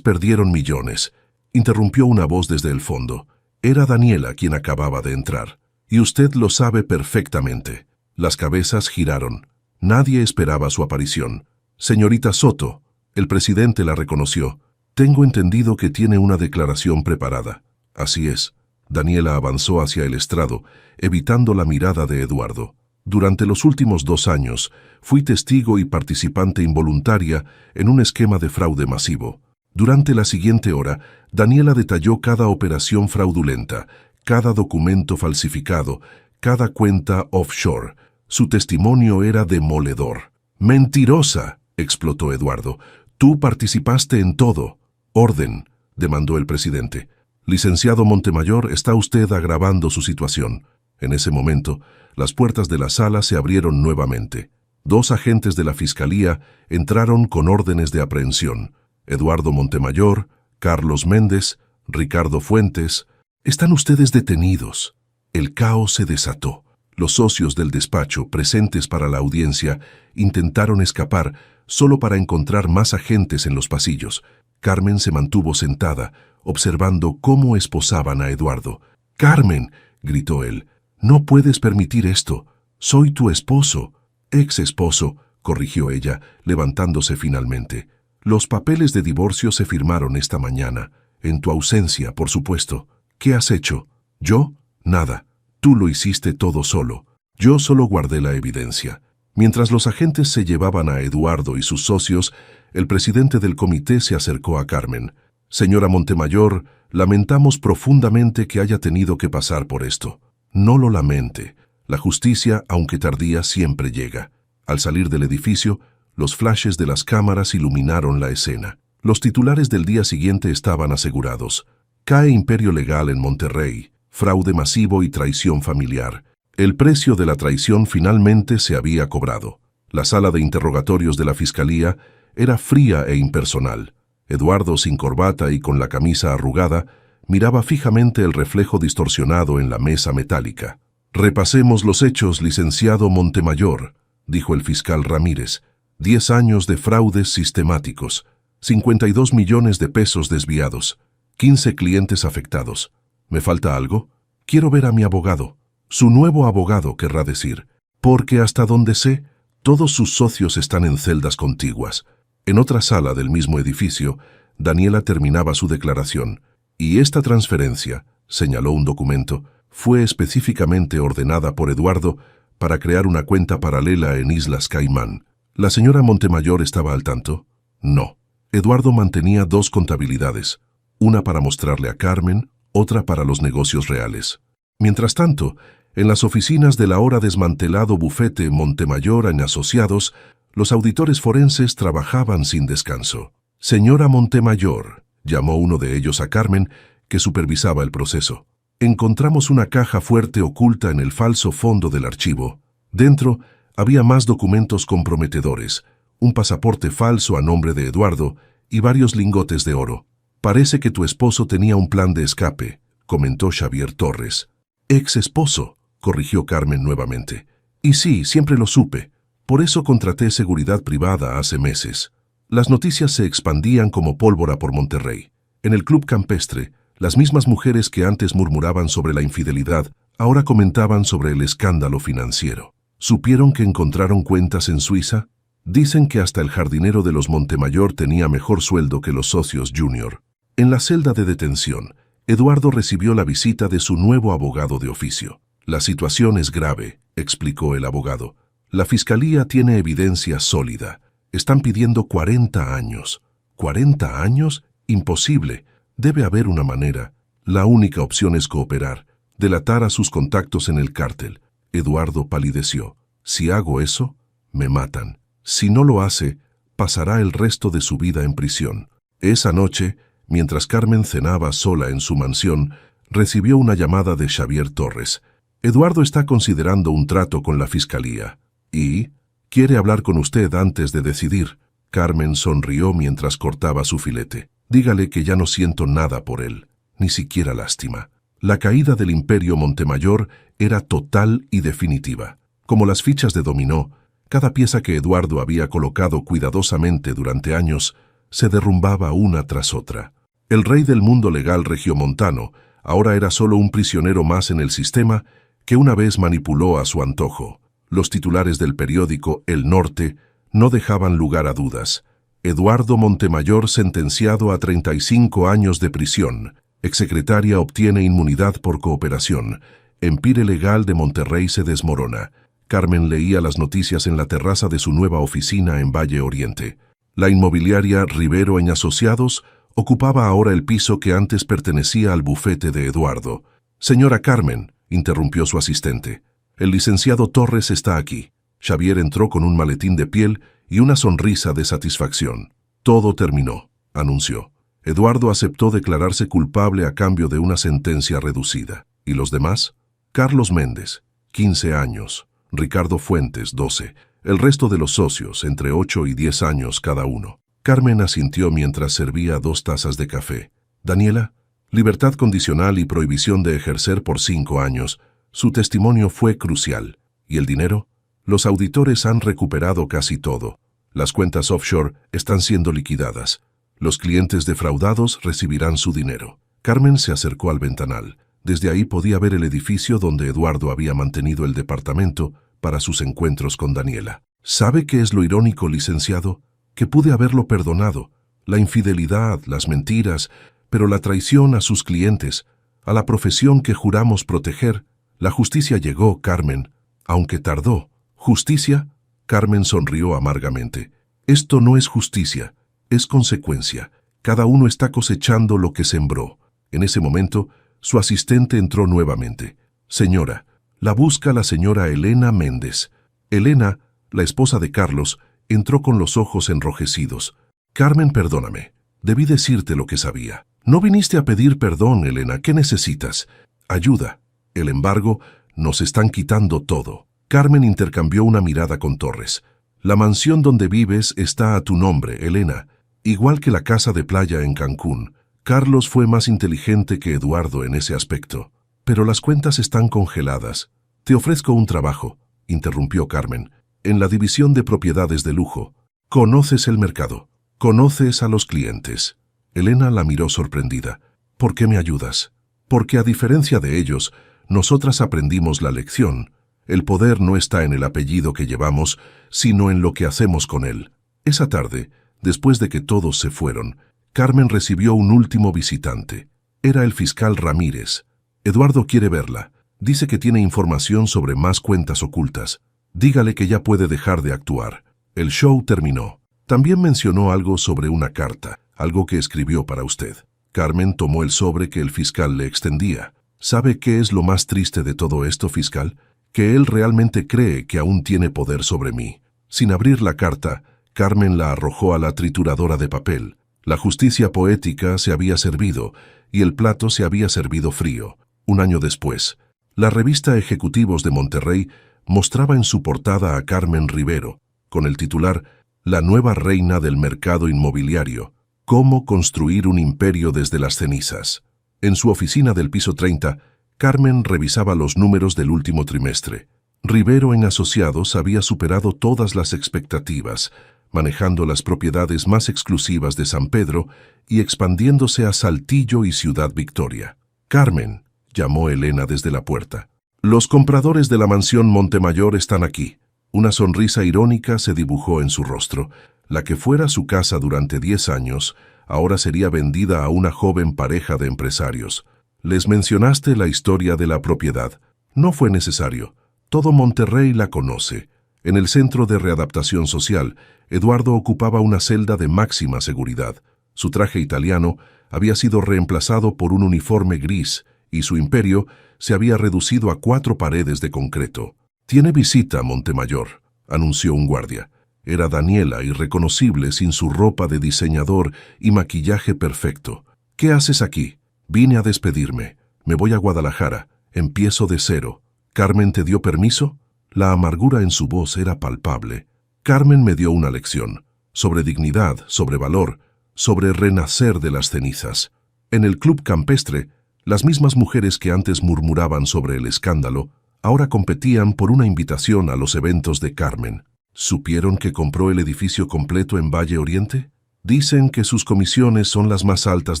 perdieron millones. Interrumpió una voz desde el fondo. Era Daniela quien acababa de entrar. Y usted lo sabe perfectamente. Las cabezas giraron. Nadie esperaba su aparición. Señorita Soto, el presidente la reconoció. Tengo entendido que tiene una declaración preparada. Así es. Daniela avanzó hacia el estrado, evitando la mirada de Eduardo. Durante los últimos 2 años, fui testigo y participante involuntaria en un esquema de fraude masivo. Durante la siguiente hora, Daniela detalló cada operación fraudulenta, cada documento falsificado, cada cuenta offshore. Su testimonio era demoledor. ¡Mentirosa!, explotó Eduardo. Tú participaste en todo. Orden, demandó el presidente. Licenciado Montemayor, está usted agravando su situación. En ese momento, las puertas de la sala se abrieron nuevamente. 2 agentes de la Fiscalía entraron con órdenes de aprehensión. Eduardo Montemayor, Carlos Méndez, Ricardo Fuentes. Están ustedes detenidos. El caos se desató. Los socios del despacho, presentes para la audiencia, intentaron escapar, solo para encontrar más agentes en los pasillos. Carmen se mantuvo sentada, observando cómo esposaban a Eduardo. «¡Carmen!», gritó él. «No puedes permitir esto. Soy tu esposo». «Ex esposo», corrigió ella, levantándose finalmente. «Los papeles de divorcio se firmaron esta mañana. En tu ausencia, por supuesto. ¿Qué has hecho?» «¿Yo? Nada. Tú lo hiciste todo solo. Yo solo guardé la evidencia». Mientras los agentes se llevaban a Eduardo y sus socios, el presidente del comité se acercó a Carmen. «Señora Montemayor, lamentamos profundamente que haya tenido que pasar por esto». «No lo lamente. La justicia, aunque tardía, siempre llega». Al salir del edificio, los flashes de las cámaras iluminaron la escena. Los titulares del día siguiente estaban asegurados. «Cae imperio legal en Monterrey. Fraude masivo y traición familiar». El precio de la traición finalmente se había cobrado. La sala de interrogatorios de la Fiscalía era fría e impersonal. Eduardo, sin corbata y con la camisa arrugada, miraba fijamente el reflejo distorsionado en la mesa metálica. «Repasemos los hechos, licenciado Montemayor», dijo el fiscal Ramírez. 10 años de fraudes sistemáticos, 52 millones de pesos desviados, 15 clientes afectados. ¿Me falta algo? Quiero ver a mi abogado». Su nuevo abogado, querrá decir, porque hasta donde sé, todos sus socios están en celdas contiguas. En otra sala del mismo edificio, Daniela terminaba su declaración, y esta transferencia, señaló un documento, fue específicamente ordenada por Eduardo para crear una cuenta paralela en Islas Caimán. ¿La señora Montemayor estaba al tanto? No. Eduardo mantenía 2 contabilidades, una para mostrarle a Carmen, otra para los negocios reales. Mientras tanto, en las oficinas del ahora desmantelado bufete Montemayor en Asociados, los auditores forenses trabajaban sin descanso. «Señora Montemayor», llamó uno de ellos a Carmen, que supervisaba el proceso. «Encontramos una caja fuerte oculta en el falso fondo del archivo. Dentro había más documentos comprometedores, un pasaporte falso a nombre de Eduardo y varios lingotes de oro. Parece que tu esposo tenía un plan de escape», comentó Xavier Torres. «Ex esposo», corrigió Carmen nuevamente. «Y sí, siempre lo supe. Por eso contraté seguridad privada hace meses. Las noticias se expandían como pólvora por Monterrey. En el club campestre, las mismas mujeres que antes murmuraban sobre la infidelidad, ahora comentaban sobre el escándalo financiero. ¿Supieron que encontraron cuentas en Suiza? Dicen que hasta el jardinero de los Montemayor tenía mejor sueldo que los socios junior. En la celda de detención, Eduardo recibió la visita de su nuevo abogado de oficio. La situación es grave, explicó el abogado. La fiscalía tiene evidencia sólida. Están pidiendo 40 años. ¿40 años? Imposible. Debe haber una manera. La única opción es cooperar, delatar a sus contactos en el cártel. Eduardo palideció. Si hago eso, me matan. Si no lo hace, pasará el resto de su vida en prisión. Esa noche, mientras Carmen cenaba sola en su mansión, recibió una llamada de Xavier Torres. Eduardo está considerando un trato con la fiscalía. ¿Y? Quiere hablar con usted antes de decidir. Carmen sonrió mientras cortaba su filete. Dígale que ya no siento nada por él, ni siquiera lástima. La caída del Imperio Montemayor era total y definitiva. Como las fichas de dominó, cada pieza que Eduardo había colocado cuidadosamente durante años se derrumbaba una tras otra. El rey del mundo legal regiomontano ahora era solo un prisionero más en el sistema que una vez manipuló a su antojo. Los titulares del periódico El Norte no dejaban lugar a dudas. Eduardo Montemayor sentenciado a 35 años de prisión. Exsecretaria obtiene inmunidad por cooperación. Empire legal de Monterrey se desmorona. Carmen leía las noticias en la terraza de su nueva oficina en Valle Oriente. La inmobiliaria Rivero & Asociados ocupaba ahora el piso que antes pertenecía al bufete de Eduardo. «Señora Carmen», interrumpió su asistente, «el licenciado Torres está aquí». Xavier entró con un maletín de piel y una sonrisa de satisfacción. «Todo terminó», anunció. Eduardo aceptó declararse culpable a cambio de una sentencia reducida. ¿Y los demás? Carlos Méndez, 15 años. Ricardo Fuentes, 12. El resto de los socios, entre 8 y 10 años cada uno. Carmen asintió mientras servía 2 tazas de café. Daniela, libertad condicional y prohibición de ejercer por 5 años. Su testimonio fue crucial. ¿Y el dinero? Los auditores han recuperado casi todo. Las cuentas offshore están siendo liquidadas. Los clientes defraudados recibirán su dinero. Carmen se acercó al ventanal. Desde ahí podía ver el edificio donde Eduardo había mantenido el departamento para sus encuentros con Daniela. ¿Sabe qué es lo irónico, licenciado? Que pude haberlo perdonado. La infidelidad, las mentiras, pero la traición a sus clientes, a la profesión que juramos proteger. La justicia llegó, Carmen, aunque tardó. ¿Justicia? Carmen sonrió amargamente. Esto no es justicia, es consecuencia. Cada uno está cosechando lo que sembró. En ese momento, su asistente entró nuevamente. Señora, la busca la señora Elena Méndez. Elena, la esposa de Carlos, entró con los ojos enrojecidos. Carmen, perdóname. Debí decirte lo que sabía. No viniste a pedir perdón, Elena. ¿Qué necesitas? Ayuda. El embargo, nos están quitando todo. Carmen intercambió una mirada con Torres. La mansión donde vives está a tu nombre, Elena, igual que la casa de playa en Cancún. Carlos fue más inteligente que Eduardo en ese aspecto. Pero las cuentas están congeladas. Te ofrezco un trabajo, interrumpió Carmen, en la división de propiedades de lujo. Conoces el mercado, conoces a los clientes. Elena la miró sorprendida. ¿Por qué me ayudas? Porque a diferencia de ellos, nosotras aprendimos la lección. El poder no está en el apellido que llevamos, sino en lo que hacemos con él. Esa tarde, después de que todos se fueron, Carmen recibió un último visitante. Era el fiscal Ramírez. Eduardo quiere verla. Dice que tiene información sobre más cuentas ocultas. Dígale que ya puede dejar de actuar. El show terminó. También mencionó algo sobre una carta, algo que escribió para usted. Carmen tomó el sobre que el fiscal le extendía. ¿Sabe qué es lo más triste de todo esto, fiscal? Que él realmente cree que aún tiene poder sobre mí. Sin abrir la carta, Carmen la arrojó a la trituradora de papel. La justicia poética se había servido y el plato se había servido frío. Un año después, la revista Ejecutivos de Monterrey mostraba en su portada a Carmen Rivero, con el titular La nueva reina del mercado inmobiliario, cómo construir un imperio desde las cenizas. En su oficina del piso 30, Carmen revisaba los números del último trimestre. Rivero en Asociados había superado todas las expectativas, manejando las propiedades más exclusivas de San Pedro y expandiéndose a Saltillo y Ciudad Victoria. «Carmen», llamó Elena desde la puerta. «Los compradores de la mansión Montemayor están aquí». Una sonrisa irónica se dibujó en su rostro. La que fuera su casa durante 10 años, ahora sería vendida a una joven pareja de empresarios. «Les mencionaste la historia de la propiedad». «No fue necesario. Todo Monterrey la conoce». En el Centro de Readaptación Social, Eduardo ocupaba una celda de máxima seguridad. Su traje italiano había sido reemplazado por un uniforme gris y su imperio se había reducido a 4 paredes de concreto. «Tiene visita, Montemayor», anunció un guardia. Era Daniela, irreconocible sin su ropa de diseñador y maquillaje perfecto. «¿Qué haces aquí?» «Vine a despedirme. Me voy a Guadalajara. Empiezo de cero». «¿Carmen te dio permiso?» La amargura en su voz era palpable. «Carmen me dio una lección. Sobre dignidad, sobre valor, sobre renacer de las cenizas». En el club campestre, las mismas mujeres que antes murmuraban sobre el escándalo, ahora competían por una invitación a los eventos de Carmen. ¿Supieron que compró el edificio completo en Valle Oriente? Dicen que sus comisiones son las más altas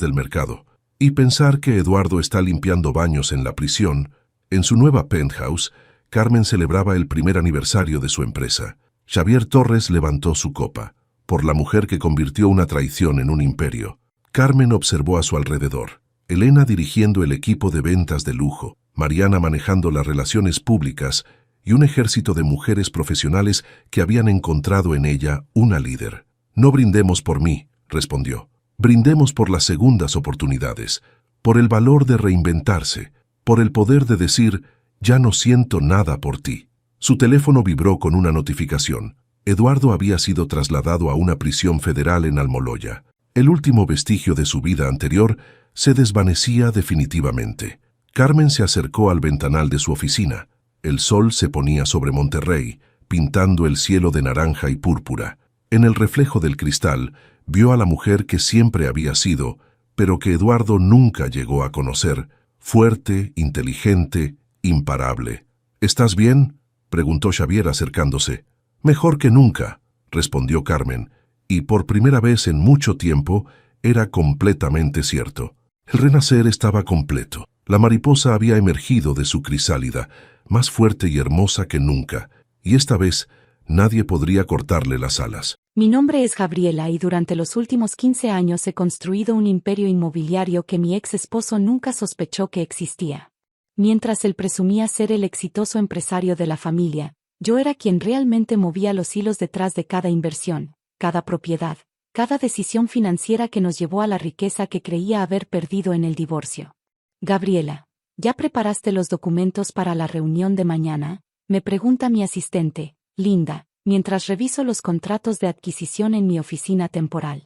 del mercado. Y pensar que Eduardo está limpiando baños en la prisión. En su nueva penthouse, Carmen celebraba el primer aniversario de su empresa. Xavier Torres levantó su copa, por la mujer que convirtió una traición en un imperio. Carmen observó a su alrededor. Elena dirigiendo el equipo de ventas de lujo, Mariana manejando las relaciones públicas y un ejército de mujeres profesionales que habían encontrado en ella una líder. «No brindemos por mí», respondió. «Brindemos por las segundas oportunidades, por el valor de reinventarse, por el poder de decir, ya no siento nada por ti». Su teléfono vibró con una notificación. Eduardo había sido trasladado a una prisión federal en Almoloya. El último vestigio de su vida anterior se desvanecía definitivamente. Carmen se acercó al ventanal de su oficina. El sol se ponía sobre Monterrey, pintando el cielo de naranja y púrpura. En el reflejo del cristal, vio a la mujer que siempre había sido, pero que Eduardo nunca llegó a conocer, fuerte, inteligente, imparable. «¿Estás bien?», preguntó Xavier acercándose. «Mejor que nunca», respondió Carmen, y por primera vez en mucho tiempo era completamente cierto. El renacer estaba completo. La mariposa había emergido de su crisálida, más fuerte y hermosa que nunca, y esta vez nadie podría cortarle las alas. Mi nombre es Gabriela y durante los últimos 15 años he construido un imperio inmobiliario que mi ex esposo nunca sospechó que existía. Mientras él presumía ser el exitoso empresario de la familia, yo era quien realmente movía los hilos detrás de cada inversión, cada propiedad, cada decisión financiera que nos llevó a la riqueza que creía haber perdido en el divorcio. «Gabriela, ¿ya preparaste los documentos para la reunión de mañana?», me pregunta mi asistente, Linda, mientras reviso los contratos de adquisición en mi oficina temporal.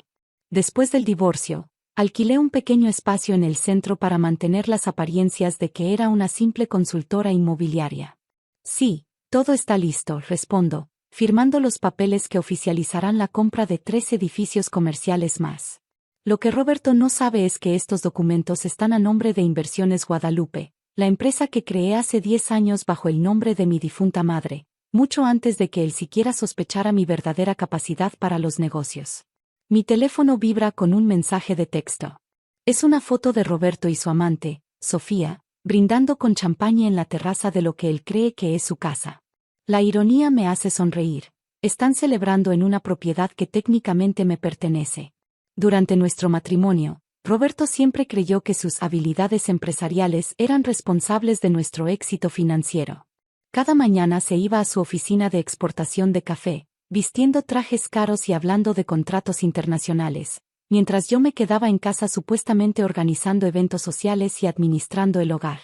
Después del divorcio, alquilé un pequeño espacio en el centro para mantener las apariencias de que era una simple consultora inmobiliaria. «Sí, todo está listo», respondo, firmando los papeles que oficializarán la compra de 3 edificios comerciales más. Lo que Roberto no sabe es que estos documentos están a nombre de Inversiones Guadalupe, la empresa que creé hace 10 años bajo el nombre de mi difunta madre, mucho antes de que él siquiera sospechara mi verdadera capacidad para los negocios. Mi teléfono vibra con un mensaje de texto. Es una foto de Roberto y su amante, Sofía, brindando con champaña en la terraza de lo que él cree que es su casa. La ironía me hace sonreír. Están celebrando en una propiedad que técnicamente me pertenece. Durante nuestro matrimonio, Roberto siempre creyó que sus habilidades empresariales eran responsables de nuestro éxito financiero. Cada mañana se iba a su oficina de exportación de café, vistiendo trajes caros y hablando de contratos internacionales, mientras yo me quedaba en casa supuestamente organizando eventos sociales y administrando el hogar.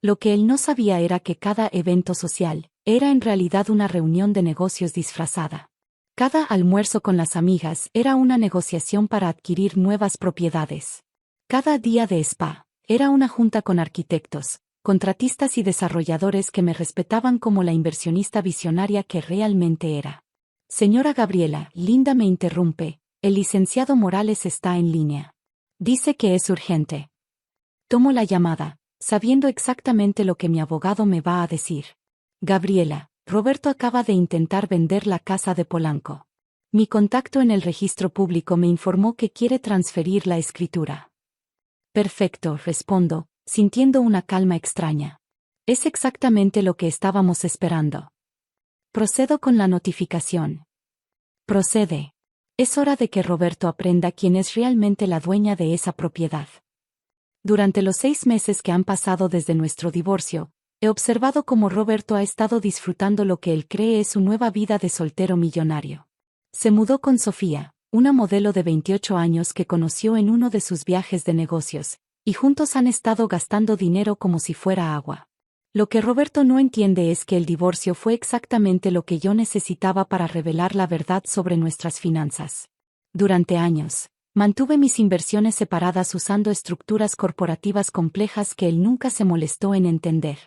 Lo que él no sabía era que cada evento social era en realidad una reunión de negocios disfrazada. Cada almuerzo con las amigas era una negociación para adquirir nuevas propiedades. Cada día de spa era una junta con arquitectos, contratistas y desarrolladores que me respetaban como la inversionista visionaria que realmente era. «Señora Gabriela», Linda me interrumpe, «el licenciado Morales está en línea. Dice que es urgente». Tomo la llamada, sabiendo exactamente lo que mi abogado me va a decir. Gabriela, Roberto acaba de intentar vender la casa de Polanco. Mi contacto en el registro público me informó que quiere transferir la escritura. Perfecto, respondo, sintiendo una calma extraña. Es exactamente lo que estábamos esperando. Procedo con la notificación. Procede. Es hora de que Roberto aprenda quién es realmente la dueña de esa propiedad. Durante los 6 meses que han pasado desde nuestro divorcio, he observado cómo Roberto ha estado disfrutando lo que él cree es su nueva vida de soltero millonario. Se mudó con Sofía, una modelo de 28 años que conoció en uno de sus viajes de negocios, y juntos han estado gastando dinero como si fuera agua. Lo que Roberto no entiende es que el divorcio fue exactamente lo que yo necesitaba para revelar la verdad sobre nuestras finanzas. Durante años, mantuve mis inversiones separadas usando estructuras corporativas complejas que él nunca se molestó en entender.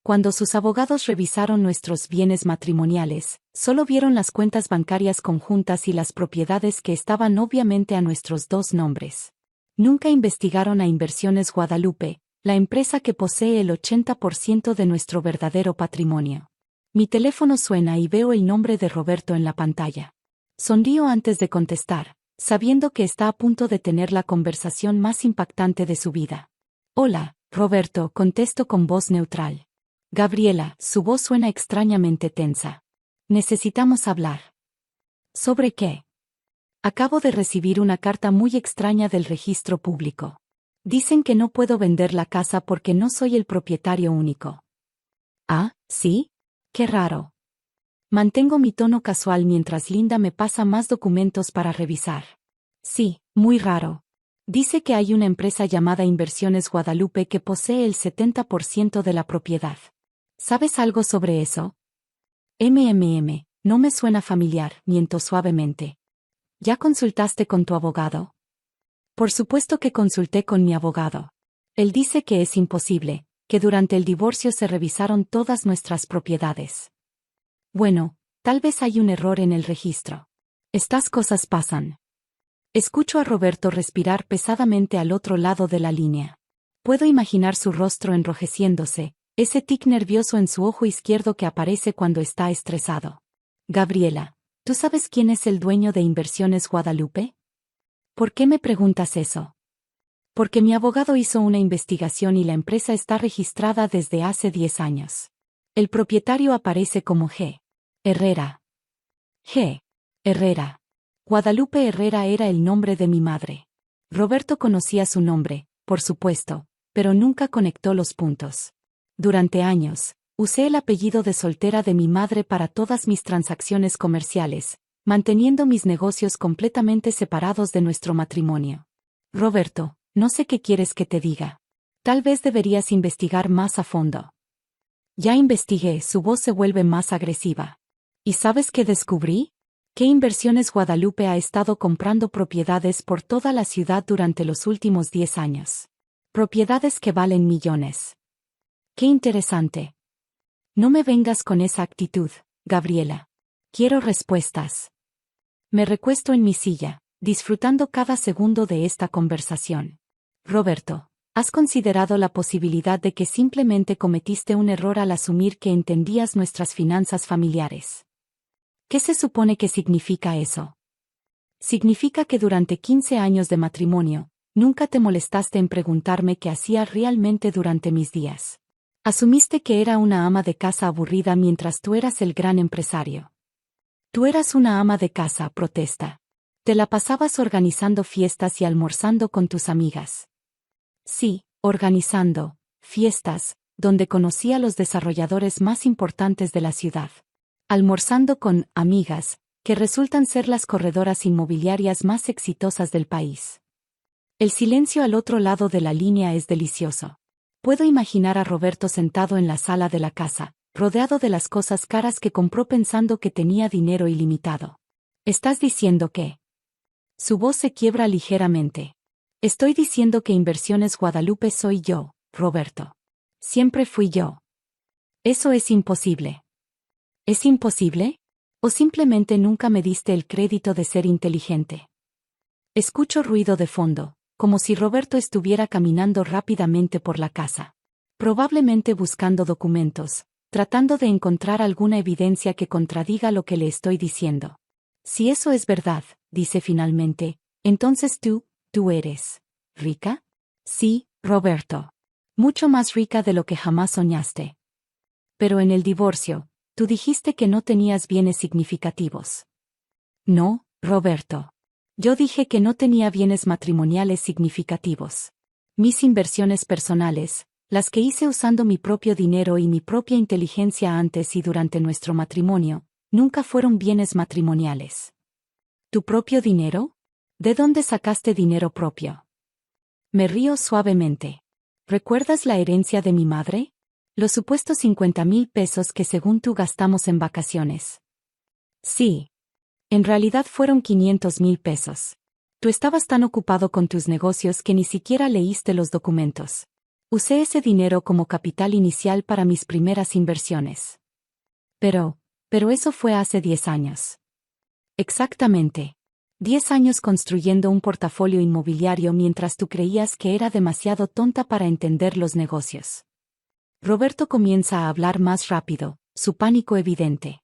Cuando sus abogados revisaron nuestros bienes matrimoniales, solo vieron las cuentas bancarias conjuntas y las propiedades que estaban obviamente a nuestros 2 nombres. Nunca investigaron a Inversiones Guadalupe, la empresa que posee el 80% de nuestro verdadero patrimonio. Mi teléfono suena y veo el nombre de Roberto en la pantalla. Sonrío antes de contestar, sabiendo que está a punto de tener la conversación más impactante de su vida. Hola, Roberto, contesto con voz neutral. Gabriela, su voz suena extrañamente tensa. Necesitamos hablar. ¿Sobre qué? Acabo de recibir una carta muy extraña del registro público. Dicen que no puedo vender la casa porque no soy el propietario único. Ah, ¿sí? Qué raro. Mantengo mi tono casual mientras Linda me pasa más documentos para revisar. Sí, muy raro. Dice que hay una empresa llamada Inversiones Guadalupe que posee el 70% de la propiedad. ¿Sabes algo sobre eso? No me suena familiar, miento suavemente. ¿Ya consultaste con tu abogado? Por supuesto que consulté con mi abogado. Él dice que es imposible, que durante el divorcio se revisaron todas nuestras propiedades. Bueno, tal vez hay un error en el registro. Estas cosas pasan. Escucho a Roberto respirar pesadamente al otro lado de la línea. Puedo imaginar su rostro enrojeciéndose, ese tic nervioso en su ojo izquierdo que aparece cuando está estresado. Gabriela, ¿tú sabes quién es el dueño de Inversiones Guadalupe? ¿Por qué me preguntas eso? Porque mi abogado hizo una investigación y la empresa está registrada desde hace 10 años. El propietario aparece como G. Herrera. G. Herrera. Guadalupe Herrera era el nombre de mi madre. Roberto conocía su nombre, por supuesto, pero nunca conectó los puntos. Durante años, usé el apellido de soltera de mi madre para todas mis transacciones comerciales, manteniendo mis negocios completamente separados de nuestro matrimonio. Roberto, no sé qué quieres que te diga. Tal vez deberías investigar más a fondo. Ya investigué, su voz se vuelve más agresiva. ¿Y sabes qué descubrí? Que Inversiones Guadalupe ha estado comprando propiedades por toda la ciudad durante los últimos 10 años. Propiedades que valen millones. Qué interesante. No me vengas con esa actitud, Gabriela. Quiero respuestas. Me recuesto en mi silla, disfrutando cada segundo de esta conversación. Roberto, ¿has considerado la posibilidad de que simplemente cometiste un error al asumir que entendías nuestras finanzas familiares? ¿Qué se supone que significa eso? Significa que durante 15 años de matrimonio, nunca te molestaste en preguntarme qué hacía realmente durante mis días. Asumiste que era una ama de casa aburrida mientras tú eras el gran empresario. Tú eras una ama de casa, protesta. Te la pasabas organizando fiestas y almorzando con tus amigas. Sí, organizando fiestas, donde conocí a los desarrolladores más importantes de la ciudad. Almorzando con amigas, que resultan ser las corredoras inmobiliarias más exitosas del país. El silencio al otro lado de la línea es delicioso. Puedo imaginar a Roberto sentado en la sala de la casa, rodeado de las cosas caras que compró pensando que tenía dinero ilimitado. ¿Estás diciendo que? Su voz se quiebra ligeramente. Estoy diciendo que Inversiones Guadalupe soy yo, Roberto. Siempre fui yo. Eso es imposible. ¿Es imposible? ¿O simplemente nunca me diste el crédito de ser inteligente? Escucho ruido de fondo, como si Roberto estuviera caminando rápidamente por la casa. Probablemente buscando documentos, tratando de encontrar alguna evidencia que contradiga lo que le estoy diciendo. Si eso es verdad, dice finalmente, entonces tú eres rica. Sí, Roberto. Mucho más rica de lo que jamás soñaste. Pero en el divorcio, tú dijiste que no tenías bienes significativos. No, Roberto. Yo dije que no tenía bienes matrimoniales significativos. Mis inversiones personales, las que hice usando mi propio dinero y mi propia inteligencia antes y durante nuestro matrimonio, nunca fueron bienes matrimoniales. ¿Tu propio dinero? ¿De dónde sacaste dinero propio? Me río suavemente. ¿Recuerdas la herencia de mi madre? Los supuestos 50,000 pesos que según tú gastamos en vacaciones. Sí. En realidad fueron 500,000 pesos. Tú estabas tan ocupado con tus negocios que ni siquiera leíste los documentos. Usé ese dinero como capital inicial para mis primeras inversiones. Pero eso fue hace 10 años. Exactamente. 10 años construyendo un portafolio inmobiliario mientras tú creías que era demasiado tonta para entender los negocios. Roberto comienza a hablar más rápido, su pánico evidente.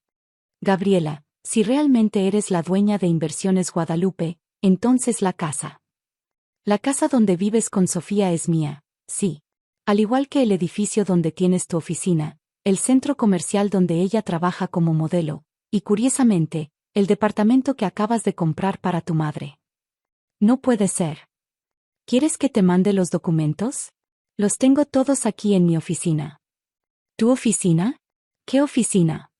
Gabriela, si realmente eres la dueña de Inversiones Guadalupe, entonces la casa. La casa donde vives con Sofía es mía, sí. Al igual que el edificio donde tienes tu oficina, el centro comercial donde ella trabaja como modelo, y curiosamente, el departamento que acabas de comprar para tu madre. No puede ser. ¿Quieres que te mande los documentos? Los tengo todos aquí en mi oficina. ¿Tu oficina? ¿Qué oficina?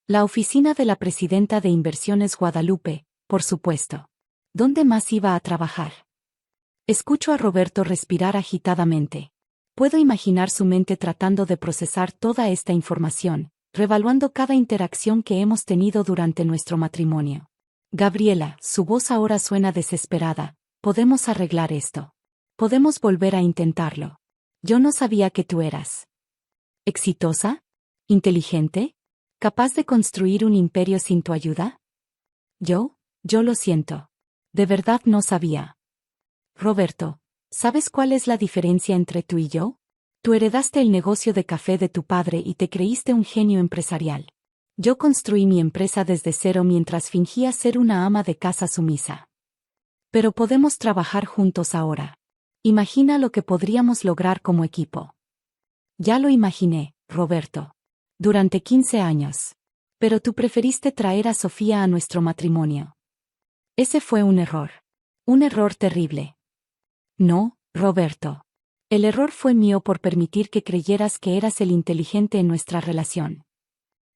La oficina de la presidenta de Inversiones Guadalupe, por supuesto. ¿Dónde más iba a trabajar? Escucho a Roberto respirar agitadamente. Puedo imaginar su mente tratando de procesar toda esta información, revaluando cada interacción que hemos tenido durante nuestro matrimonio. Gabriela, su voz ahora suena desesperada, podemos arreglar esto. Podemos volver a intentarlo. Yo no sabía que tú eras exitosa, inteligente, capaz de construir un imperio sin tu ayuda. Yo lo siento. De verdad no sabía. Roberto, ¿sabes cuál es la diferencia entre tú y yo? Tú heredaste el negocio de café de tu padre y te creíste un genio empresarial. Yo construí mi empresa desde cero mientras fingía ser una ama de casa sumisa. Pero podemos trabajar juntos ahora. Imagina lo que podríamos lograr como equipo. Ya lo imaginé, Roberto. Durante 15 años. Pero tú preferiste traer a Sofía a nuestro matrimonio. Ese fue un error. Un error terrible. No, Roberto. El error fue mío por permitir que creyeras que eras el inteligente en nuestra relación.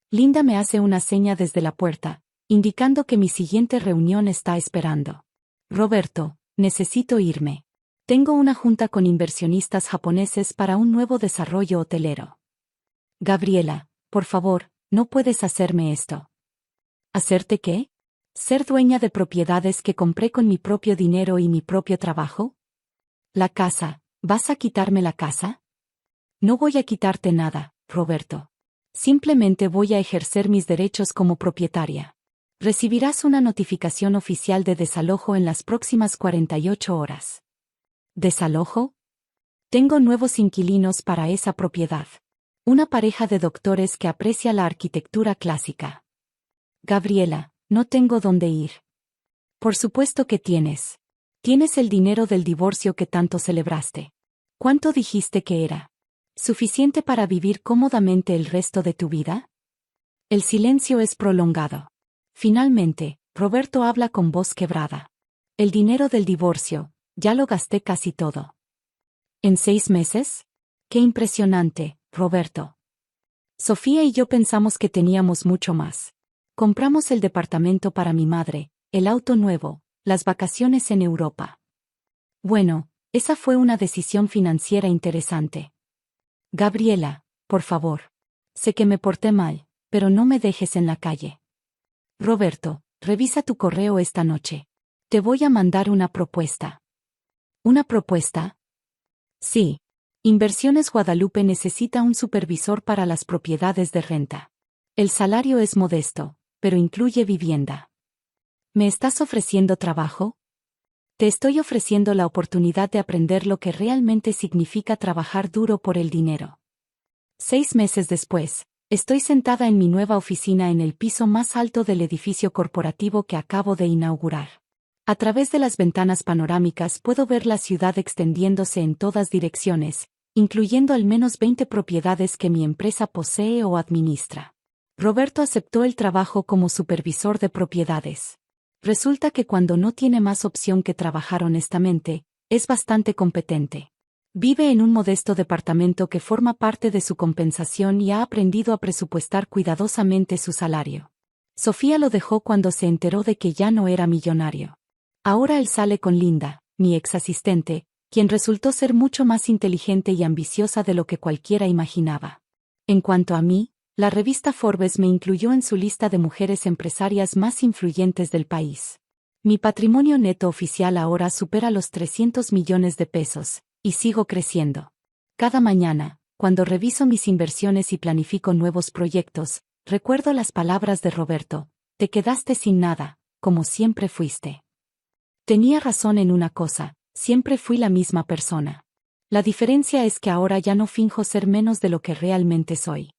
Linda me hace una seña desde la puerta, indicando que mi siguiente reunión está esperando. Roberto, necesito irme. Tengo una junta con inversionistas japoneses para un nuevo desarrollo hotelero. Gabriela, por favor, no puedes hacerme esto. ¿Hacerte qué? ¿Ser dueña de propiedades que compré con mi propio dinero y mi propio trabajo? La casa, ¿vas a quitarme la casa? No voy a quitarte nada, Roberto. Simplemente voy a ejercer mis derechos como propietaria. Recibirás una notificación oficial de desalojo en las próximas 48 horas. ¿Desalojo? Tengo nuevos inquilinos para esa propiedad. Una pareja de doctores que aprecia la arquitectura clásica. Gabriela, no tengo dónde ir. Por supuesto que tienes. Tienes el dinero del divorcio que tanto celebraste. ¿Cuánto dijiste que era? ¿Suficiente para vivir cómodamente el resto de tu vida? El silencio es prolongado. Finalmente, Roberto habla con voz quebrada. El dinero del divorcio, ya lo gasté casi todo. ¿En 6 meses? ¡Qué impresionante, Roberto! Sofía y yo pensamos que teníamos mucho más. Compramos el departamento para mi madre, el auto nuevo, las vacaciones en Europa. Bueno, esa fue una decisión financiera interesante. Gabriela, por favor. Sé que me porté mal, pero no me dejes en la calle. Roberto, revisa tu correo esta noche. Te voy a mandar una propuesta. ¿Una propuesta? Sí. Inversiones Guadalupe necesita un supervisor para las propiedades de renta. El salario es modesto, pero incluye vivienda. ¿Me estás ofreciendo trabajo? Te estoy ofreciendo la oportunidad de aprender lo que realmente significa trabajar duro por el dinero. 6 meses después, Estoy sentada en mi nueva oficina en el piso más alto del edificio corporativo que acabo de inaugurar. A través de las ventanas panorámicas puedo ver la ciudad extendiéndose en todas direcciones, incluyendo al menos 20 propiedades que mi empresa posee o administra. Roberto aceptó el trabajo como supervisor de propiedades. Resulta que cuando no tiene más opción que trabajar honestamente, es bastante competente. Vive en un modesto departamento que forma parte de su compensación y ha aprendido a presupuestar cuidadosamente su salario. Sofía lo dejó cuando se enteró de que ya no era millonario. Ahora él sale con Linda, mi ex asistente, quien resultó ser mucho más inteligente y ambiciosa de lo que cualquiera imaginaba. En cuanto a mí, la revista Forbes me incluyó en su lista de mujeres empresarias más influyentes del país. Mi patrimonio neto oficial ahora supera los 300 millones de pesos, y sigo creciendo. Cada mañana, cuando reviso mis inversiones y planifico nuevos proyectos, recuerdo las palabras de Roberto: te quedaste sin nada, como siempre fuiste. Tenía razón en una cosa, siempre fui la misma persona. La diferencia es que ahora ya no finjo ser menos de lo que realmente soy.